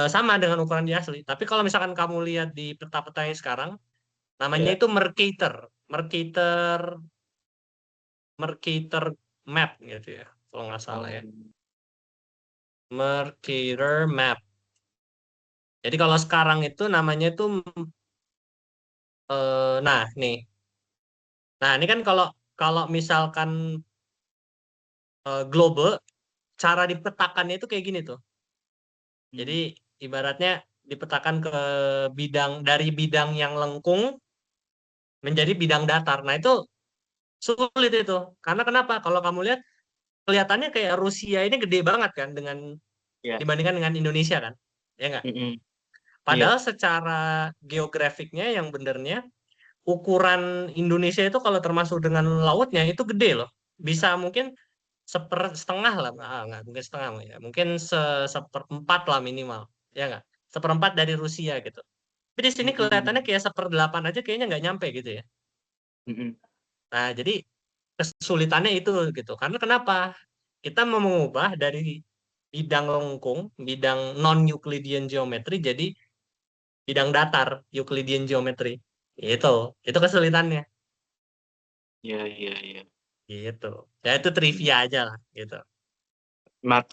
sama dengan ukuran di asli. Tapi kalau misalkan kamu lihat di peta-peta yang sekarang, namanya Ya. itu Mercator, Mercator, Mercator map gitu ya, kalau nggak salah Oh. ya. Mercator map. Jadi kalau sekarang itu namanya itu nah nih. Nah, ini kan kalau kalau misalkan globe cara dipetakannya itu kayak gini tuh. Jadi Mm. ibaratnya dipetakan ke bidang dari bidang yang lengkung menjadi bidang datar. Nah, itu sulit itu. Karena kenapa? Kalau kamu lihat kelihatannya kayak Rusia ini gede banget kan dengan Ya. dibandingkan dengan Indonesia kan. Ya nggak? Mm-mm. Iya. Padahal secara geografiknya yang benernya ukuran Indonesia itu kalau termasuk dengan lautnya itu gede loh. Bisa mungkin sepersetengah lah, nggak mungkin setengah ya. Mungkin seperempat lah minimal. Ya nggak? Seperempat dari Rusia gitu. Tapi di sini kelihatannya Mm-mm. kayak 1/8 aja kayaknya nggak nyampe gitu ya. Mm-mm. Nah, jadi kesulitannya itu gitu. Karena kenapa? Kita mau mengubah dari bidang lengkung, bidang non-Euclidean geometry jadi bidang datar Euclidean geometry. Itu kesulitannya. Iya, iya, iya. Gitu. Ya itu trivia aja lah gitu.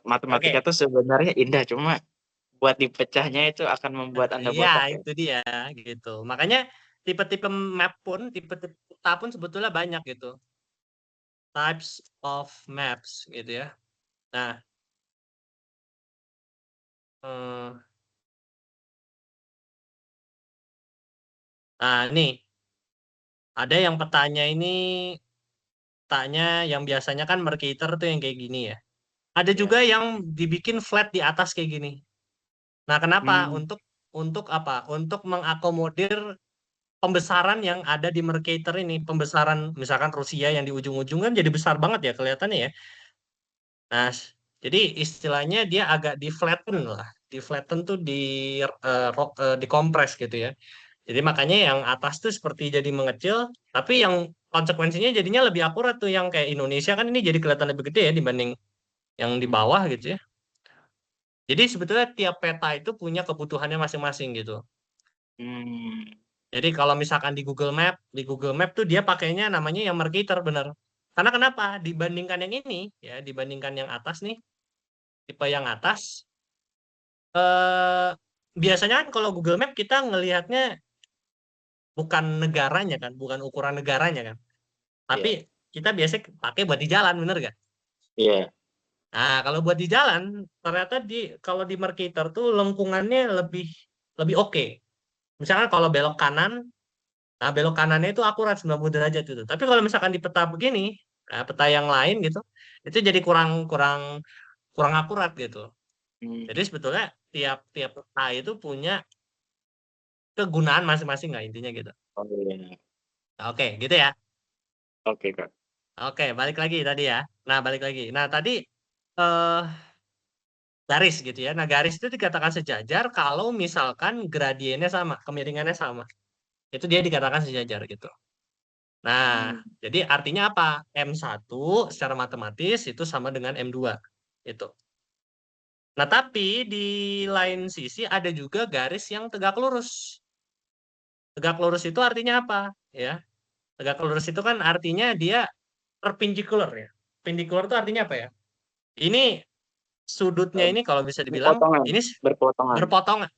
Matematika Oke. tuh sebenarnya indah, cuma buat dipecahnya itu akan membuat Anda Iya, botak ya. itu dia gitu. Makanya tipe-tipe map pun, tipe-tipe peta pun sebetulnya banyak gitu. Types of maps gitu ya. Nah, eh, nih ada yang petanya ini petanya yang biasanya kan Mercator tuh yang kayak gini ya. Ada Ya. juga yang dibikin flat di atas kayak gini. Nah, kenapa? Hmm. Untuk apa? Untuk mengakomodir pembesaran yang ada di Mercator ini. Pembesaran misalkan Rusia yang di ujung-ujung kan jadi besar banget ya kelihatannya ya. Nah, jadi istilahnya dia agak di flatten lah. Di flatten tuh dikompres gitu ya. Jadi makanya yang atas tuh seperti jadi mengecil, tapi yang konsekuensinya jadinya lebih akurat tuh yang kayak Indonesia kan ini jadi kelihatan lebih gede ya dibanding yang di Hmm. bawah gitu ya. Jadi sebetulnya tiap peta itu punya kebutuhannya masing-masing gitu. Hmm. Jadi kalau misalkan di Google Map tuh dia pakainya namanya yang Mercator bener. Karena kenapa? Dibandingkan yang ini ya, dibandingkan yang atas nih, tipe yang atas eh biasanya kan kalau Google Map kita ngelihatnya bukan negaranya kan, bukan ukuran negaranya kan. Tapi Iya. kita biasanya pakai buat di jalan, bener gak? Iya. Nah, kalau buat di jalan, ternyata kalau di Mercator tuh lengkungannya lebih lebih oke. Misalkan kalau belok kanan, nah belok kanannya itu akurat 90 derajat itu. Tapi kalau misalkan di peta begini, nah, peta yang lain gitu, itu jadi kurang kurang kurang akurat gitu. Jadi Hmm. sebetulnya tiap tiap peta itu punya kegunaan masing-masing nggak intinya gitu. Oh iya. Oke, gitu ya. Oke, Kak. Oke, balik lagi tadi ya. Nah, balik lagi. Nah, tadi eh garis gitu ya. Nah, garis itu dikatakan sejajar kalau misalkan gradiennya sama, kemiringannya sama. Itu dia dikatakan sejajar gitu. Nah, Hmm. jadi artinya apa? M1 secara matematis itu sama dengan M2. Itu. Nah, tapi di lain sisi ada juga garis yang tegak lurus. Tegak lurus itu artinya apa? Ya, tegak lurus itu kan artinya dia perpendicular ya. Perpendicular itu artinya apa ya? Ini sudutnya Eh, ini kalau bisa dibilang Berpotongan. ini Berpotongan. berpotongan.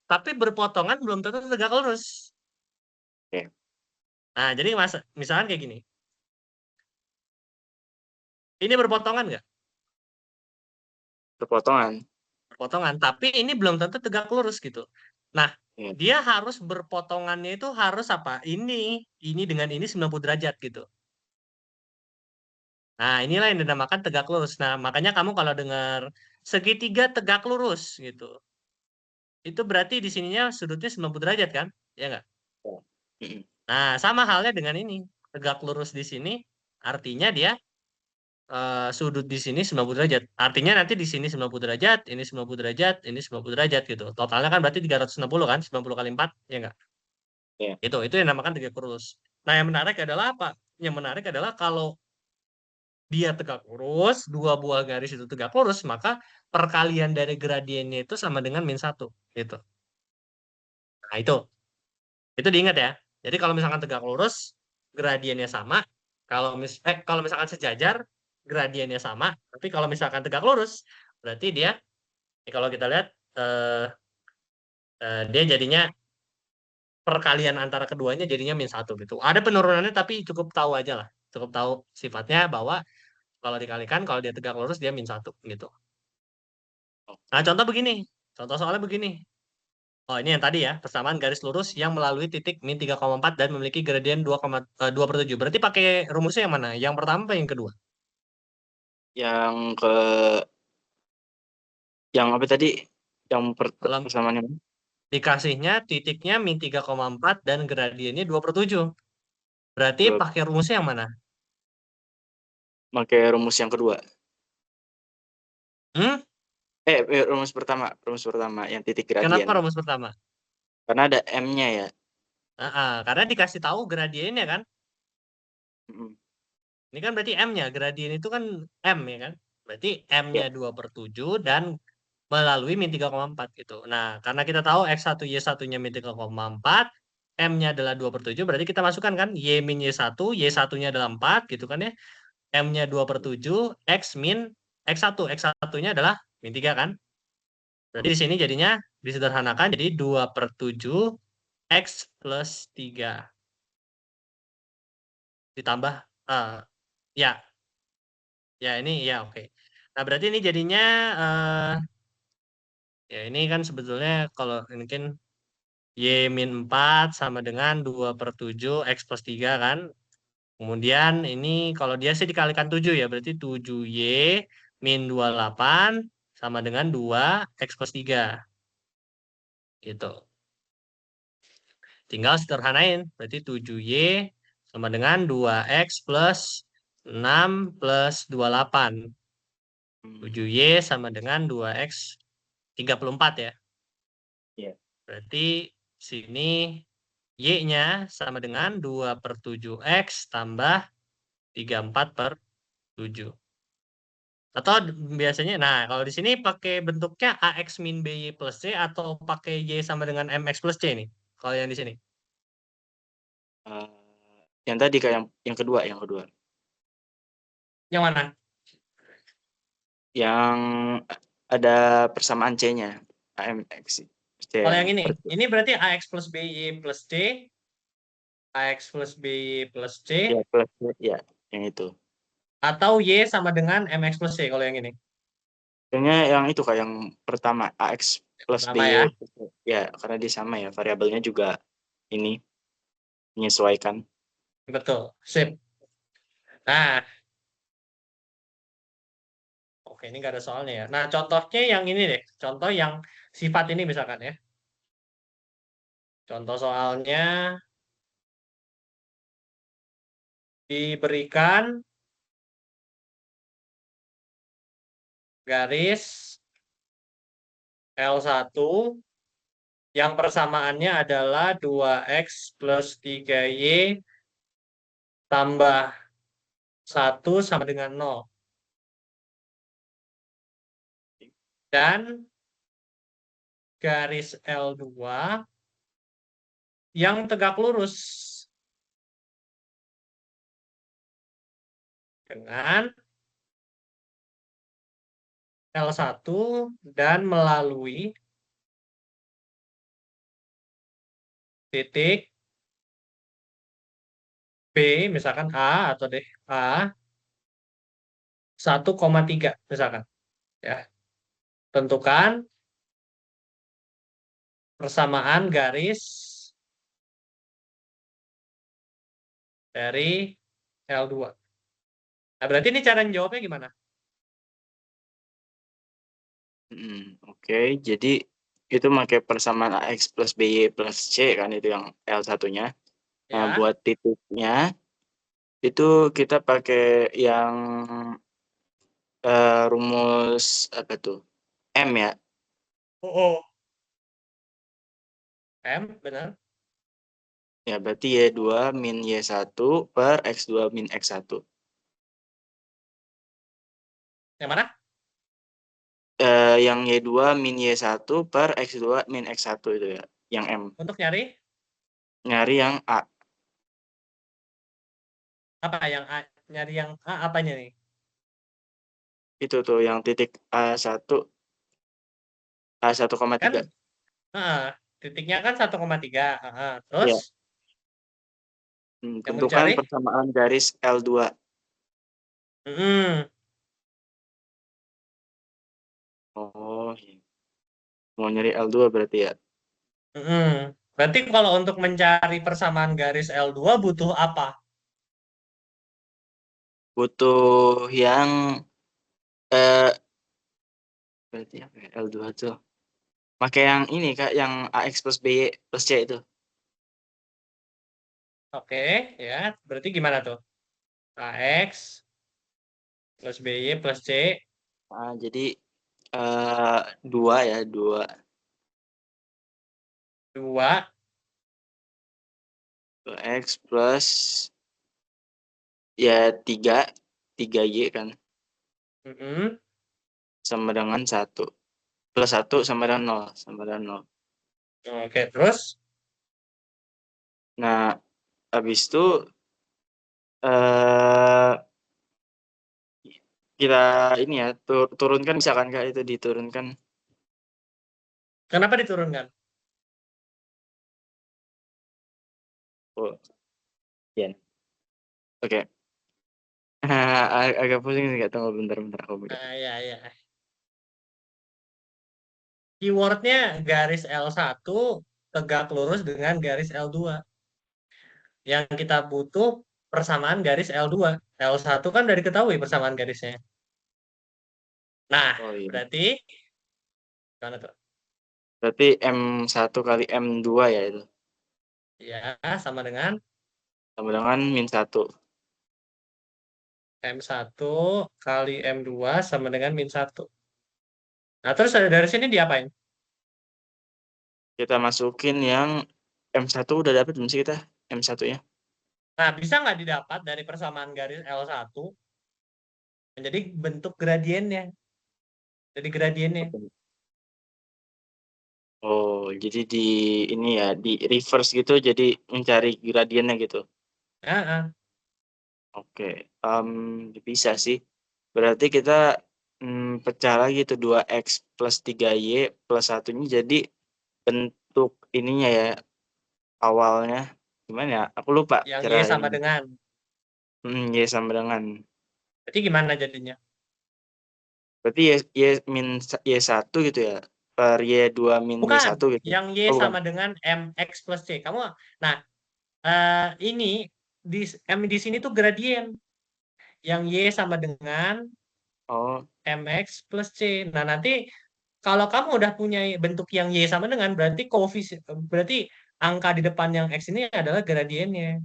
Tapi berpotongan belum tentu tegak lurus. Oke. Nah, jadi misalkan kayak gini. Ini berpotongan nggak? Berpotongan. Berpotongan. Tapi ini belum tentu tegak lurus gitu. Nah, Ya. dia harus berpotongannya itu harus apa? Ini dengan ini 90 derajat gitu. Nah, inilah yang dinamakan tegak lurus. Nah, makanya kamu kalau dengar segitiga tegak lurus gitu. itu berarti di sininya sudutnya 90 derajat kan? Ya nggak? Oh. Mm-mm. Nah, sama halnya dengan ini. Tegak lurus di sini artinya dia sudut di sini 90 derajat. Artinya nanti di sini 90 derajat, ini 90 derajat, ini 90 derajat gitu. Totalnya kan berarti 360 kan? 90 kali 4, ya nggak? Ya. Itu yang namakan tegak lurus. Nah, yang menarik adalah apa? Yang menarik adalah kalau dia tegak lurus, dua buah garis itu tegak lurus, maka perkalian dari gradiennya itu sama dengan -1 gitu. Nah, itu diingat ya. Jadi kalau misalkan tegak lurus, gradiennya sama. Kalau misalkan sejajar, gradiennya sama. Tapi kalau misalkan tegak lurus, berarti dia kalau kita lihat eh, dia jadinya perkalian antara keduanya jadinya -1 gitu. Ada penurunannya tapi cukup tahu aja lah. Cukup tahu sifatnya bahwa kalau dikalikan kalau dia tegak lurus dia -1 gitu. Nah, Oke. contoh begini. Contoh soalnya begini. Oh, ini yang tadi ya, persamaan garis lurus yang melalui titik -3,4 dan memiliki gradien 2,2/7. Berarti pakai rumusnya yang mana? Yang pertama apa yang kedua? Yang ke yang apa tadi? Yang Dalam persamaan yang mana? dikasihnya titiknya -3,4 dan gradiennya 2/7. Berarti Dua. pakai rumusnya yang mana? Pakai rumus yang kedua. Hmm? Rumus pertama yang titik gradien. Kenapa rumus pertama? Karena ada M-nya ya. Karena dikasih tahu gradiennya kan. Mm-mm. Ini kan berarti M-nya. Gradien itu kan M ya kan. Berarti M-nya Ya. 2/7 dan melalui -3,4 gitu. Nah, karena kita tahu X1 Y1-nya -3,4, M-nya adalah 2/7, berarti kita masukkan kan Y min Y1, Y1-nya adalah 4 gitu kan ya. M-nya 2/7, X min X1. X1-nya adalah -3 kan. Berarti di sini jadinya disederhanakan jadi 2/7 X plus 3 ditambah ya, ya ini ya oke. Nah, berarti ini jadinya ya ini kan sebetulnya kalau mungkin Y min 4 sama dengan 2/7 X plus 3 kan. Kemudian ini kalau dia sih dikalikan 7 ya. Berarti 7Y min 28 sama dengan 2 X plus 3. Gitu. Tinggal sederhanain. Berarti 7Y sama dengan 2X plus 6 plus 28. 7Y sama dengan 2X 34 ya. Ya. Berarti sini Y-nya sama dengan 2/7X tambah 34/7. Atau biasanya, nah kalau di sini pakai bentuknya AX min BY plus C atau pakai Y sama dengan MX plus C nih. Kalau yang di sini. Eh, yang tadi kayak yang kedua. Yang mana? Yang ada persamaan C-nya. AMX C Kalau yang yang ini berarti AX plus BY plus C, AX plus BY plus C, ya plus ya yang itu. atau Y sama dengan MX plus C kalau yang ini. Kayaknya yang itu kayak yang pertama AX plus Pertama BY ya. ya karena dia sama ya variabelnya juga ini menyesuaikan. Betul. Sip. Nah, oke ini nggak ada soalnya ya. Nah, contohnya yang ini deh. Contoh yang sifat ini misalkan ya. Contoh soalnya diberikan garis L1 yang persamaannya adalah 2X plus 3Y tambah 1 sama dengan 0. Dan garis L2 yang tegak lurus dengan L1 dan melalui titik B, misalkan A atau D, A 1,3 misalkan. Ya. Tentukan persamaan garis dari L2. Nah, berarti ini cara jawabnya gimana? Oke, jadi itu pakai persamaan AX plus BY plus C kan, itu yang L1-nya. Nah, Ya. buat titiknya itu kita pakai yang rumus apa tuh? M ya. Oh. M, benar. Ya, berarti Y2 min Y1 per X2 min X1. Yang mana? Yang Y2 min Y1 per X2 min X1 itu ya, yang M. Untuk nyari Nyari yang A. apa yang A? Nyari yang A apanya nih? Itu tuh yang titik A1, Kan A1,3. titiknya kan 1,3. Terus Ya, yang mau tentukan dicari? persamaan garis L2. Mm-mm. Oh, mau nyari L2 berarti ya. Mm-mm. Berarti kalau untuk mencari persamaan garis L2 butuh apa? Butuh yang eh berarti apa ya, L2 tuh. Pakai yang ini Kak, yang AX plus BY plus C itu. Oke, ya. Berarti gimana tuh? AX plus BY plus C Jadi 2 ya, 2 2. X plus ya 3Y kan, Mm-mm. sama dengan 1. Plus 1 sama dengan 0, sama dengan 0. Oke, terus Nah, habis itu eh kita ini ya, turunkan misalkan Kak, itu diturunkan. kenapa diturunkan? Oh, ya. Oke. Agak pusing sih Kak, tunggu bentar aku mikir. Ya, ya. Keywordnya garis L1 tegak lurus dengan garis L2. Yang kita butuh persamaan garis L2. L1 kan udah diketahui persamaan garisnya. Nah, Oh iya. berarti gimana tuh? Berarti M1 kali M2 ya itu. Ya, sama dengan Sama dengan min 1. M1 kali M2 sama dengan -1. Nah, terus dari sini diapain? Kita masukin yang M1 udah dapat belum sih kita? M1-nya. Nah, bisa nggak didapat dari persamaan garis L1 menjadi bentuk gradiennya? Jadi gradiennya. Oke. Oh, jadi di ini ya, di reverse gitu, jadi mencari gradiennya gitu. Ah, ah. Oke, bisa sih. Berarti kita pecah lagi tuh 2X plus 3Y plus satunya jadi bentuk ininya ya, awalnya. Gimana ya? Aku lupa Yang cara Y sama ini. dengan. Y sama dengan. Berarti gimana jadinya? Berarti Y1 gitu ya. Per Y2 min Bukan, Y1 gitu. yang Y Oh, bukan. sama dengan MX plus C. Nah, ini M di sini tuh gradien. Yang Y sama dengan Oh, MX plus C. Nah, nanti kalau kamu udah punya bentuk yang Y sama dengan, berarti angka di depan yang X ini adalah gradiennya.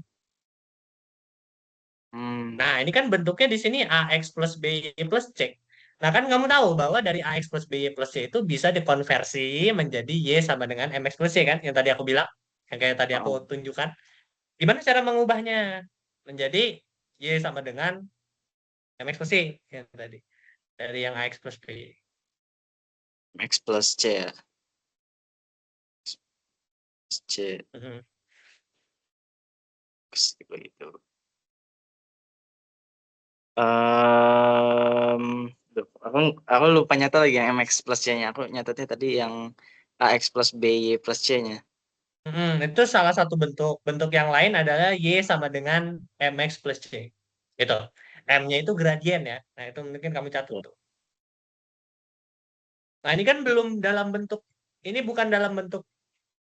hmm, Nah, ini kan bentuknya di sini AX plus BY plus C. Nah, kan kamu tahu bahwa dari AX plus BY plus C itu bisa dikonversi menjadi Y sama dengan MX plus C kan? Yang tadi aku bilang, yang kayak tadi aku oh, tunjukkan. Gimana cara mengubahnya menjadi Y sama dengan MX plus C yang tadi. Dari yang AX plus BY. X plus C ya. C, Mhm. gitu. Em, Duh, aku lupa nyata lagi yang MX plus C-nya. Aku nyatetnya tadi yang AX plus BY plus C-nya. Itu salah satu bentuk. Bentuk yang lain adalah Y sama dengan MX plus C. Gitu. M-nya itu gradien ya. Nah, itu mungkin kamu catat Ya. tuh. Nah, ini kan belum dalam bentuk, ini bukan dalam bentuk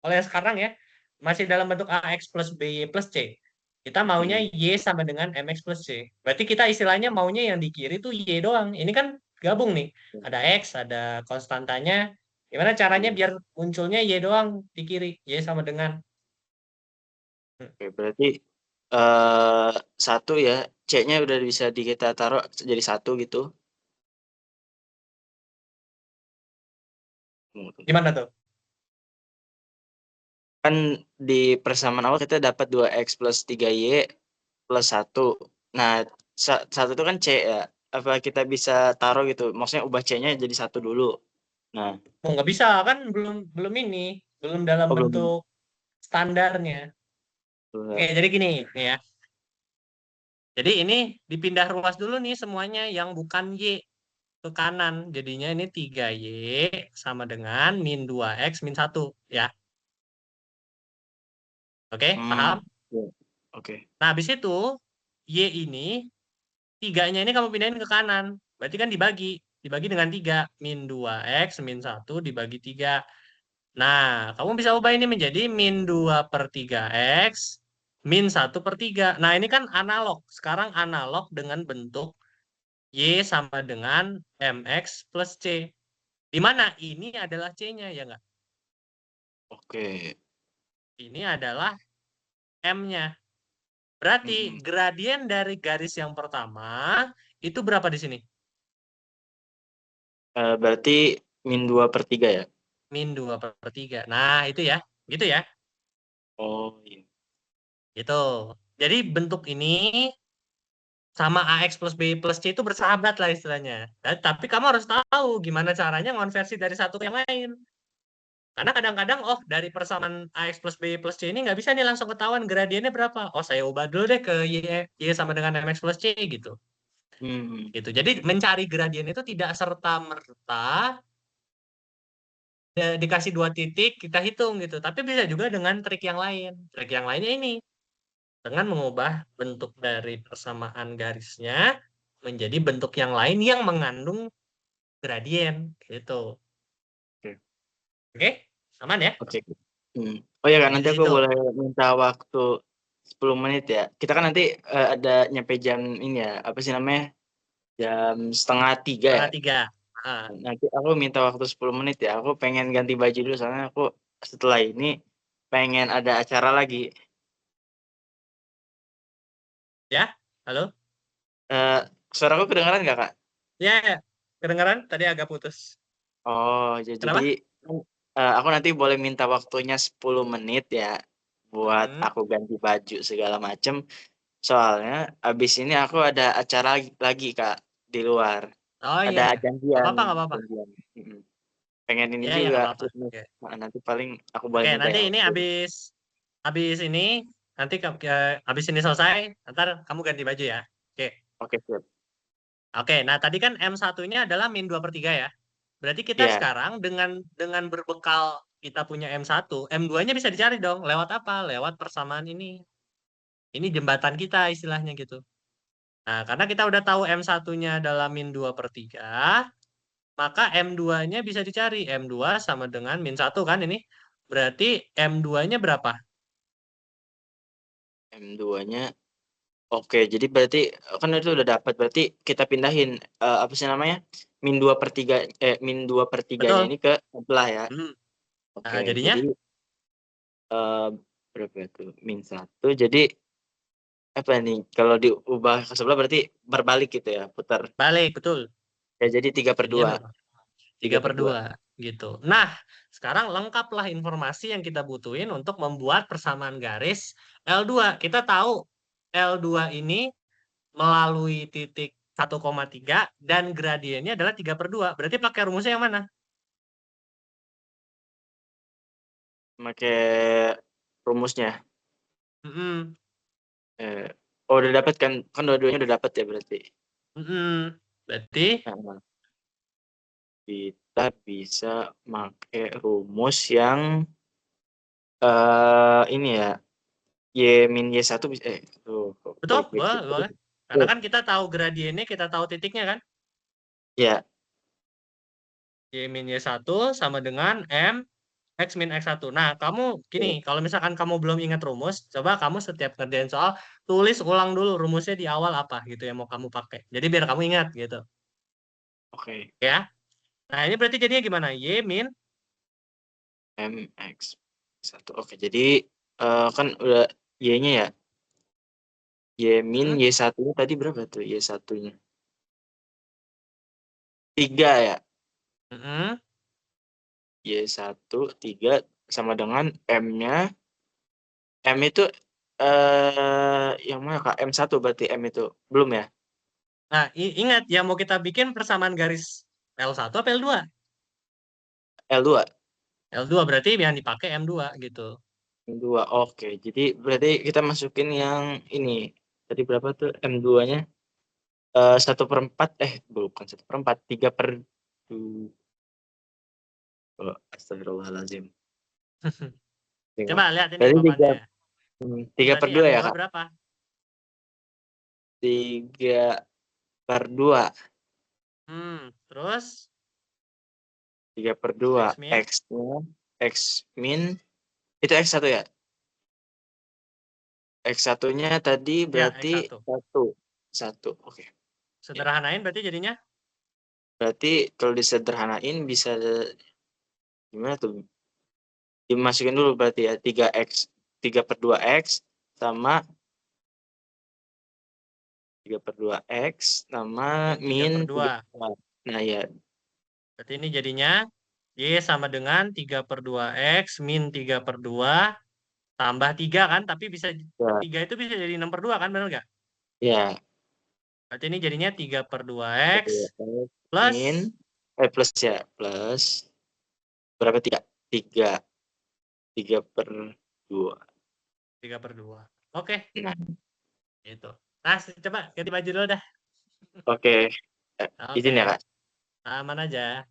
oleh sekarang ya. Masih dalam bentuk AX plus BY plus C. Kita maunya Hmm. Y sama dengan MX plus C. Berarti kita istilahnya maunya yang di kiri tuh Y doang. Ini kan gabung nih. Ada X, ada konstantanya. Gimana caranya biar munculnya Y doang di kiri? Y sama dengan. Oke, berarti 1 ya, C-nya udah bisa kita taruh jadi 1 gitu. Gimana tuh? Kan di persamaan awal kita dapat 2x plus 3y plus 1. Nah, 1 itu kan C ya, apa kita bisa taruh gitu, maksudnya ubah C-nya jadi 1 dulu? Nah, Oh, nggak bisa kan belum belum ini, belum dalam oh belum bentuk standarnya. Oke, belum. jadi gini nih ya. Jadi ini dipindah ruas dulu nih semuanya yang bukan Y ke kanan. Jadinya ini 3Y sama dengan min 2X min 1 ya. Oke, paham? Iya, oke. Nah, habis itu Y ini 3-nya ini kamu pindahin ke kanan. Berarti kan dibagi. Dibagi dengan 3. Min 2X min 1 dibagi 3. Nah, kamu bisa ubah ini menjadi min 2 per 3X min 1 per 3. Nah, ini kan analog. Sekarang analog dengan bentuk Y sama dengan MX plus C. Di mana ini adalah C-nya, ya nggak? Oke. Ini adalah M-nya. Berarti Mhm. gradien dari garis yang pertama itu berapa di sini? Berarti min 2/3 ya? Min 2 per 3. Nah, itu ya. Gitu ya. Oh, iya. Gitu. Jadi bentuk ini sama AX plus B plus C itu bersahabat lah istilahnya. Tapi kamu harus tahu gimana caranya ngonversi dari satu ke yang lain. Karena kadang-kadang, oh dari persamaan AX plus B plus C ini nggak bisa nih langsung ketahuan gradiennya berapa. Oh saya ubah dulu deh ke Y sama dengan MX plus C gitu. Mhm. Gitu. Jadi mencari gradien itu tidak serta-merta dikasih 2 titik kita hitung gitu. Tapi bisa juga dengan trik yang lain. Trik yang lainnya ini dengan mengubah bentuk dari persamaan garisnya menjadi bentuk yang lain yang mengandung gradien gitu. Oke. Oke, aman ya? Oke. Oh ya Kak, Jadi nanti di aku situ. boleh minta waktu 10 menit ya? Kita kan nanti, ada nyampe jam ini ya, apa sih namanya, jam 2:30 ya? 2:30. Ah, Nanti aku minta waktu 10 menit ya, aku pengen ganti baju dulu soalnya aku setelah ini pengen ada acara lagi. ya, halo? Suaraku kedengeran nggak Kak? Ya, ya. Kedengaran? Tadi agak putus. Oh, jadi, Kenapa? aku nanti boleh minta waktunya 10 menit ya, buat Mm-mm. aku ganti baju segala macem, soalnya abis ini aku ada acara lagi Kak, di luar. Oh iya, Ada ya. Nggak janjian apa-apa, nggak apa-apa. janjian, pengen ini Ya, ya, juga nggak apa-apa. fitness, Oke. heeh, nanti paling aku boleh Oke, minta nanti ya ini waktu. habis ini, nanti habis ini selesai, ntar kamu ganti baju ya. Oke. Oke, siap. Oke, nah tadi kan M1-nya adalah min 2 per 3 ya. Berarti kita Iya, sekarang dengan berbekal kita punya M1, M2-nya bisa dicari dong. Lewat apa? Lewat persamaan ini. Ini jembatan kita istilahnya gitu. Nah, karena kita udah tahu M1-nya adalah min 2 per 3, maka M2-nya bisa dicari. M2 sama dengan min 1 kan ini. Berarti M2-nya berapa? M2-nya oke, jadi berarti, kan itu udah dapat, berarti kita pindahin, apa sih namanya, min 2/3-nya Betul. ini ke sebelah ya? Hmm. Oke, Nah, jadinya jadi, eee, berapa itu, min 1 jadi apa nih, kalau diubah ke sebelah berarti berbalik gitu ya, putar? balik, betul. Ya jadi tiga per Jadinya dua berapa? tiga Tiga per per dua 2 gitu. Nah, sekarang lengkaplah informasi yang kita butuhin untuk membuat persamaan garis L2. Kita tahu L2 ini melalui titik 1,3 dan gradiennya adalah 3 per 2. Berarti pakai rumusnya yang mana? Pakai rumusnya, Mm-mm. eee, oh udah dapat kan? Kan dua-duanya udah dapat ya berarti? Mm-mm. Berarti, Heeh. Kita bisa make rumus yang, ini ya, Y-1 tuh kok betul? balik-balik Boleh, gitu. boleh. Karena Tuh, kan kita tahu gradiennya, kita tahu titiknya kan? iya, Y min Y1 sama dengan M X min X1. Nah, kamu gini, tuh, kalau misalkan kamu belum ingat rumus, coba kamu setiap ngerjain soal, tulis ulang dulu rumusnya di awal apa gitu yang mau kamu pakai. Jadi biar kamu ingat gitu. oke. Ya. Nah, ini berarti jadinya gimana? Y min MX 1. Oke, jadi kan udah Y-nya ya. Y min Hmm? Y1 tadi berapa tuh Y1-nya? 3 ya. Mm-mm. Y1 3 sama dengan M-nya. M itu yang mana Kak? M1 berarti M itu. Belum ya? Nah, ingat yang mau kita bikin persamaan garis L1 apa L2? L2. L2 berarti yang dipakai M2 gitu. M2. Oke, jadi berarti kita masukin yang ini. Tadi berapa tuh M2-nya? 1/4 bukan 1/4 3/2. Oh, astagfirullahaladzim. Coba Tengok. lihat ini Berarti jawabannya. Ini tiga per berarti dua ya M2 Kak? berapa? 3/2. Terus 3/2. X min X-nya. X min. Itu X1 ya? X1-nya tadi ya berarti X1. 1. 1. Oke. Ya. Sederhanain berarti jadinya Berarti kalau disederhanain bisa gimana tuh? Dimasukin dulu berarti ya 3x 3/2x sama 3/2x sama min 3 per min 2. 3/2. Nah ya, Berarti ini jadinya Y sama dengan 3/2X min 3/2 tambah 3 kan? Tapi bisa ya, 3 itu bisa jadi 6/2 kan? Benar nggak? ya Berarti ini jadinya 3/2X 3/2x plus min plus ya plus berapa 3 3 3/2. 3/2. Oke, Nah, itu. Nah, coba ganti baju dulu dah. oke. Izin ya Oke, Kak. aman aja.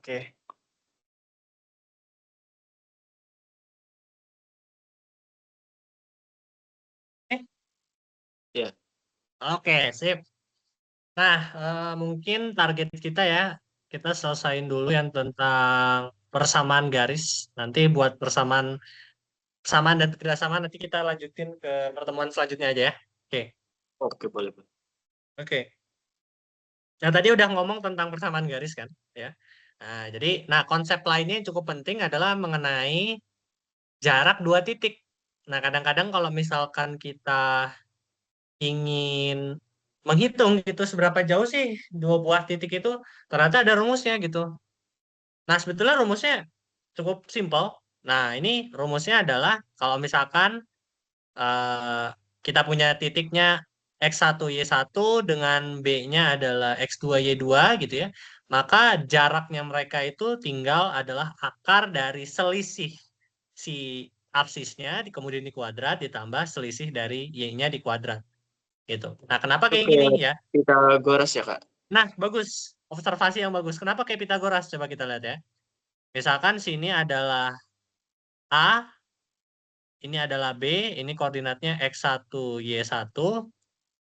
Oke. Iya. Oke, sip. Nah, mungkin target kita ya, kita selesain dulu yang tentang persamaan garis. Nanti buat persamaan dan ketidaksamaan nanti kita lanjutin ke pertemuan selanjutnya aja ya. Oke, Oke, boleh. oke. Nah, tadi udah ngomong tentang persamaan garis kan, ya. Nah, konsep lainnya yang cukup penting adalah mengenai jarak dua titik. Nah, kadang-kadang kalau misalkan kita ingin menghitung gitu seberapa jauh sih dua buah titik itu, ternyata ada rumusnya gitu. Nah, sebetulnya rumusnya cukup simpel. Nah, ini rumusnya adalah kalau misalkan eh, kita punya titiknya X1, Y1 dengan B-nya adalah X2, Y2 gitu ya, maka jaraknya mereka itu tinggal adalah akar dari selisih si absisnya kemudian di kuadrat ditambah selisih dari Y-nya di kuadrat gitu. Nah, kenapa Itu kayak gini kayak ya? Pythagoras ya, Kak? Nah, bagus. Observasi yang bagus. Kenapa kayak Pitagoras? Coba kita lihat ya. Misalkan sini adalah A, ini adalah B, ini koordinatnya X1, Y1,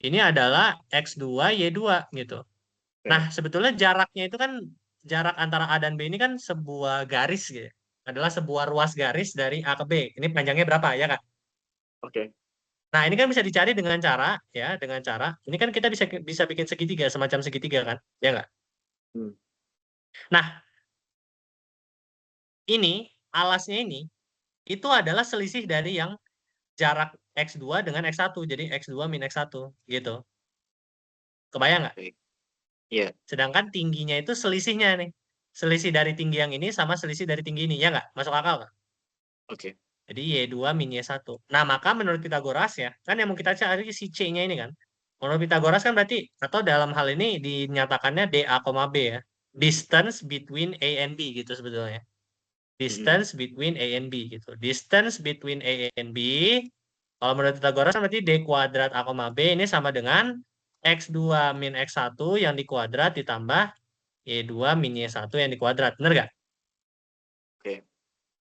ini adalah X2, Y2 gitu. Nah, Oke. sebetulnya jaraknya itu kan jarak antara A dan B ini kan sebuah garis gitu. Adalah sebuah ruas garis dari A ke B. Ini panjangnya berapa ya, Kak? Oke. Nah, ini kan bisa dicari dengan cara ya, dengan cara ini kan kita bisa bisa bikin segitiga, semacam segitiga kan? Ya nggak? Hmm. Nah, ini alasnya ini itu adalah selisih dari yang jarak X2 dengan X1. Jadi X2 min X1 gitu. Kebayang nggak? Oke. Iya. Sedangkan tingginya itu selisihnya nih. Selisih dari tinggi yang ini sama selisih dari tinggi ini. Ya nggak? Masuk akal nggak? Oke. Jadi Y2 min Y1. Nah, maka menurut Pitagoras ya, kan yang mau kita cari si C-nya ini kan. Menurut Pitagoras kan berarti, atau dalam hal ini dinyatakannya DA, B ya. Distance between A and B gitu sebetulnya. Hmm. Distance between A and B gitu. Distance between A and B, kalau menurut Pitagoras kan berarti D kuadrat A, B ini sama dengan X2 min X1 yang dikuadrat ditambah Y2 min Y1 yang dikuadrat. Bener nggak? Oke.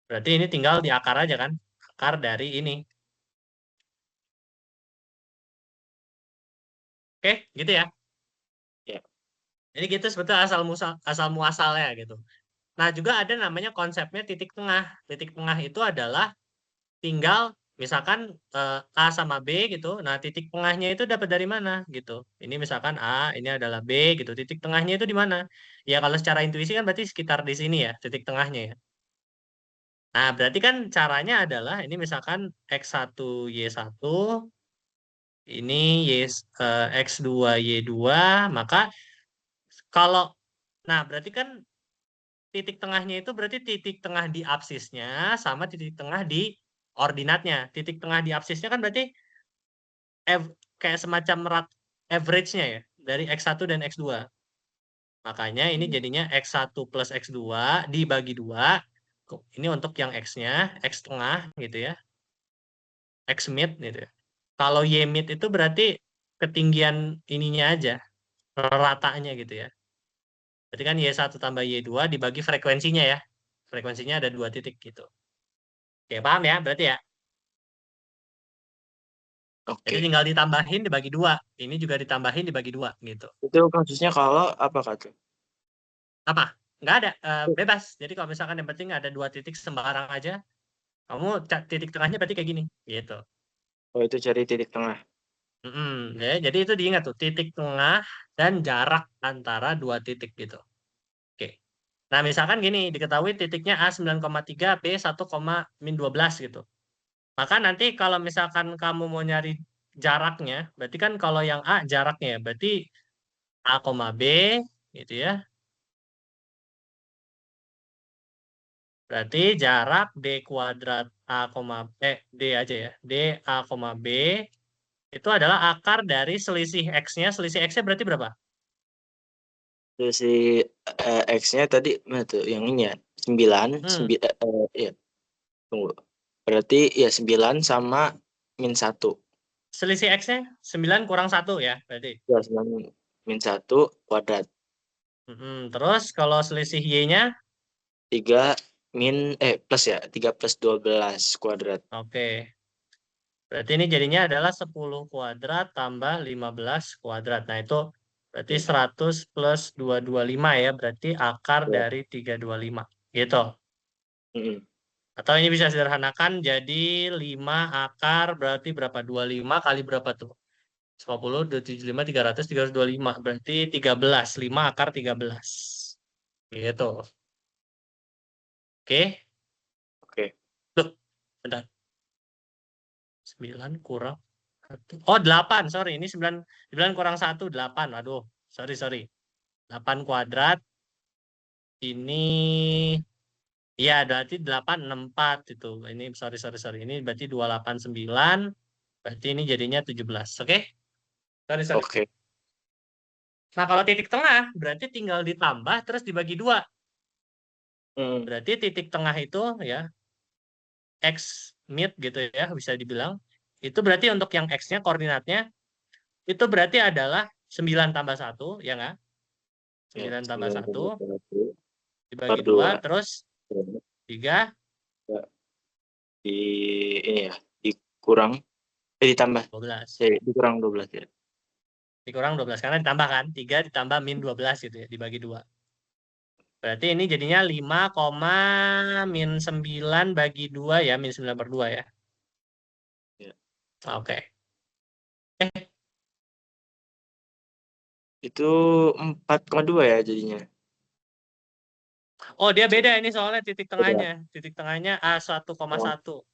Berarti ini tinggal di akar aja kan? Akar dari ini. Oke, gitu ya. Ya. Jadi gitu sebetulnya asal muasalnya gitu. Nah, juga ada namanya konsepnya titik tengah. Titik tengah itu adalah tinggal misalkan A sama B gitu. Nah, titik tengahnya itu dapat dari mana gitu. Ini misalkan A, ini adalah B gitu. Titik tengahnya itu di mana? Ya kalau secara intuisi kan berarti sekitar di sini ya, titik tengahnya ya. Nah, berarti kan caranya adalah ini misalkan X1 Y1, ini X2 Y2, maka kalau nah berarti kan titik tengahnya itu berarti titik tengah di absisnya sama titik tengah di ordinatnya. Titik tengah di absisnya kan berarti kayak semacam average-nya ya dari X1 dan X2. Makanya ini Hmm. jadinya X1 plus X2 dibagi 2. Ini untuk yang X-nya, X tengah gitu ya. X mid gitu ya. Kalau Y mid itu berarti ketinggian ininya aja, ratanya gitu ya. Berarti kan Y1 tambah Y2 dibagi frekuensinya ya. Frekuensinya ada dua titik gitu. Oke, paham ya? Berarti ya. Jadi Oke. tinggal ditambahin dibagi dua. Ini juga ditambahin dibagi dua gitu. Itu kasusnya kalau apa, Kak, tuh? Apa? Nggak ada. Bebas. Jadi kalau misalkan yang penting ada dua titik sembarang aja, kamu titik tengahnya berarti kayak gini. Gitu. Oh, itu cari titik tengah. Ya, jadi itu diingat tuh. Titik tengah dan jarak antara dua titik gitu. Oke. Nah, misalkan gini, diketahui titiknya A 9,3, B 1,-12 gitu. Maka nanti kalau misalkan kamu mau nyari jaraknya, berarti kan kalau yang A jaraknya, ya, berarti A, B gitu ya. Berarti jarak D kuadrat D aja ya. D A, B itu adalah akar dari selisih X-nya. Selisih X-nya berarti berapa? Terus si X-nya tadi mana tuh? Yang ini ya? 9, Hmm, ya, tunggu. Berarti ya 9 sama min 1. selisih X-nya 9 kurang 1 ya, berarti. Ya, 9 min 1 kuadrat. Terus kalau selisih Y-nya? 3 plus ya, 3 plus 12 kuadrat. Oke. Berarti ini jadinya adalah 10 kuadrat tambah 15 kuadrat. Nah, itu berarti 100 plus 225 ya. Berarti akar Ya. dari 325. Gitu. Mm-mm. Atau ini bisa sederhanakan jadi 5 akar berarti berapa? 25 kali berapa tuh? 50, 275, 300, 325. Berarti 13. 5 akar 13. Gitu. Oke. Oke. Loh, bentar. 9 kurang 1. Oh, 8. Sorry, ini 9 kurang 1, 8. Aduh, sorry. 8 kuadrat. Ini, iya berarti 864 itu. Ini, sorry. Ini berarti 289. Berarti ini jadinya 17. Oke? Sorry. Oke. Nah, kalau titik tengah, berarti tinggal ditambah terus dibagi 2. Mm. Berarti titik tengah itu ya, X mid gitu ya, bisa dibilang. Itu berarti untuk yang X-nya, koordinatnya, itu berarti adalah 9 tambah 1, ya nggak? Ya, 9 tambah 9 1 tambah 1 per dibagi 2, 2. terus 3, Ya, di ini ya, dikurang, ditambah. 12. Ya, dikurang 12 ya. Dikurang 12, karena ditambah kan. 3 ditambah min 12 gitu ya, dibagi 2. Berarti ini jadinya 5, min 9 bagi 2 ya, min 9 per 2 ya. Ya. Oke. Itu 4,2 ya jadinya. Oh, dia beda ini soalnya titik Beda. tengahnya. Titik tengahnya Oh, A1,1.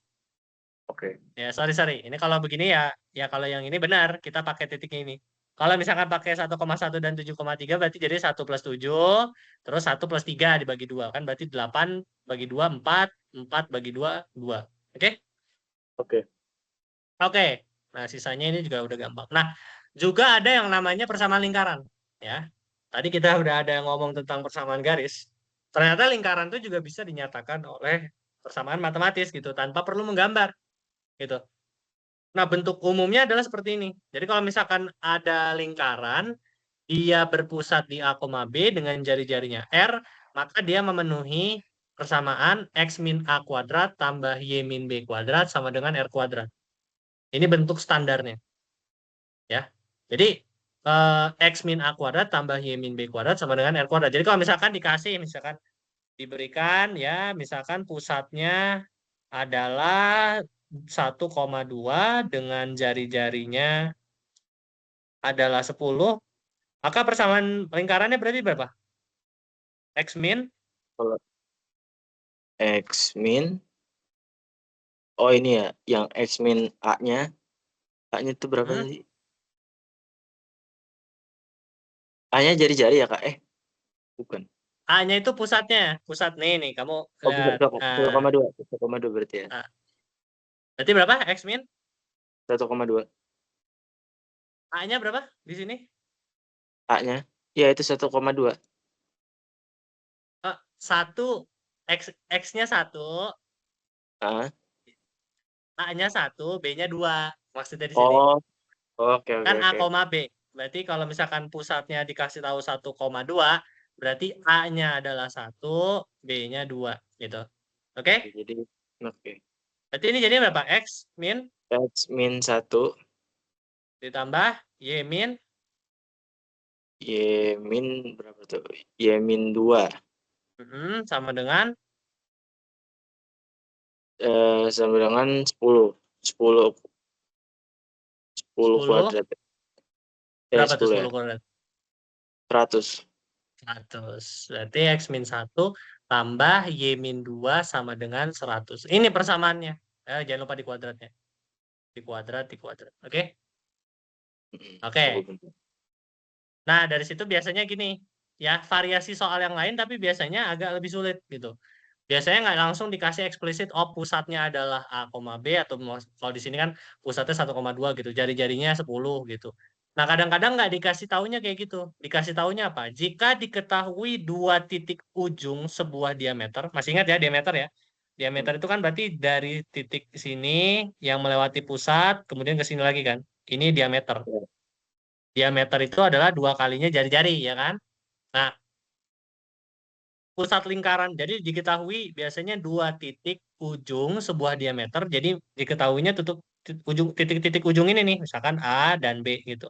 oke. Ya, sorry. Ini kalau begini ya, ya kalau yang ini benar, kita pakai titik ini. Kalau misalkan pakai 1,1 dan 7,3 berarti jadi 1 plus 7, terus 1 plus 3 dibagi 2. Kan berarti 8 bagi 2, 4, 4 bagi 2, 2. Oke? Oke. Oke. Nah, sisanya ini juga udah gampang. Nah, juga ada yang namanya persamaan lingkaran. Ya. Tadi kita udah ada ngomong tentang persamaan garis. Ternyata lingkaran itu juga bisa dinyatakan oleh persamaan matematis gitu, tanpa perlu menggambar. Gitu. Nah, bentuk umumnya adalah seperti ini. Jadi kalau misalkan ada lingkaran, dia berpusat di A, B dengan jari-jarinya R, maka dia memenuhi persamaan X min A kuadrat tambah Y min B kuadrat sama dengan R kuadrat. Ini bentuk standarnya. Ya. Jadi X min A kuadrat tambah Y min B kuadrat sama dengan R kuadrat. Jadi kalau misalkan diberikan ya, misalkan pusatnya adalah 1,2 dengan jari-jarinya adalah 10, maka persamaan lingkarannya berarti berapa? X min, Kalau X min, oh ini ya, yang X min A-nya. A-nya itu berapa hmm, tadi? A-nya jari-jari ya, Kak? Bukan. A-nya itu pusatnya. Pusat nih, kamu Oh, bukan. lihat. 1,2. 1,2 berarti ya. Berarti berapa X min? 1,2. A-nya berapa di sini? A-nya. Ya, itu 1,2. 1, X-nya 1, Ah. A-nya 1, B-nya 2. Maksudnya di sini. Oh, oke, oke, Kan A, oke. B. Berarti kalau misalkan pusatnya dikasih tahu 1,2, berarti A-nya adalah 1, B-nya 2. Gitu. Oke? Jadi, oke. Berarti ini jadi berapa? X min X min 1, ditambah Y min, Y min berapa tuh? Y min 2. sama dengan Sama dengan 10. 10, 10 10. kuadrat. Berapa tuh 10 ya. 10 kuadrat? 100. 100. Berarti X min 1 tambah Y min 2 sama dengan 100. Ini persamaannya. Jangan lupa di kuadratnya. Di kuadrat. Oke? Tunggu Oke. bentar. Nah, dari situ biasanya gini. Ya, variasi soal yang lain tapi biasanya agak lebih sulit gitu. Biasanya nggak langsung dikasih eksplisit, oh pusatnya adalah A, B, atau kalau di sini kan pusatnya 1,2 gitu, jari-jarinya 10 gitu. Nah, kadang-kadang nggak dikasih taunya kayak gitu. Dikasih taunya apa? Jika diketahui dua titik ujung sebuah diameter, masih ingat ya diameter ya? Diameter itu kan berarti dari titik sini yang melewati pusat, kemudian ke sini lagi kan? Ini diameter. Ya. Diameter itu adalah 2 kalinya jari-jari, ya kan? Nah, pusat lingkaran. Jadi diketahui biasanya 2 titik ujung sebuah diameter. Jadi diketahuinya titik-titik ujung ini nih, misalkan A dan B gitu.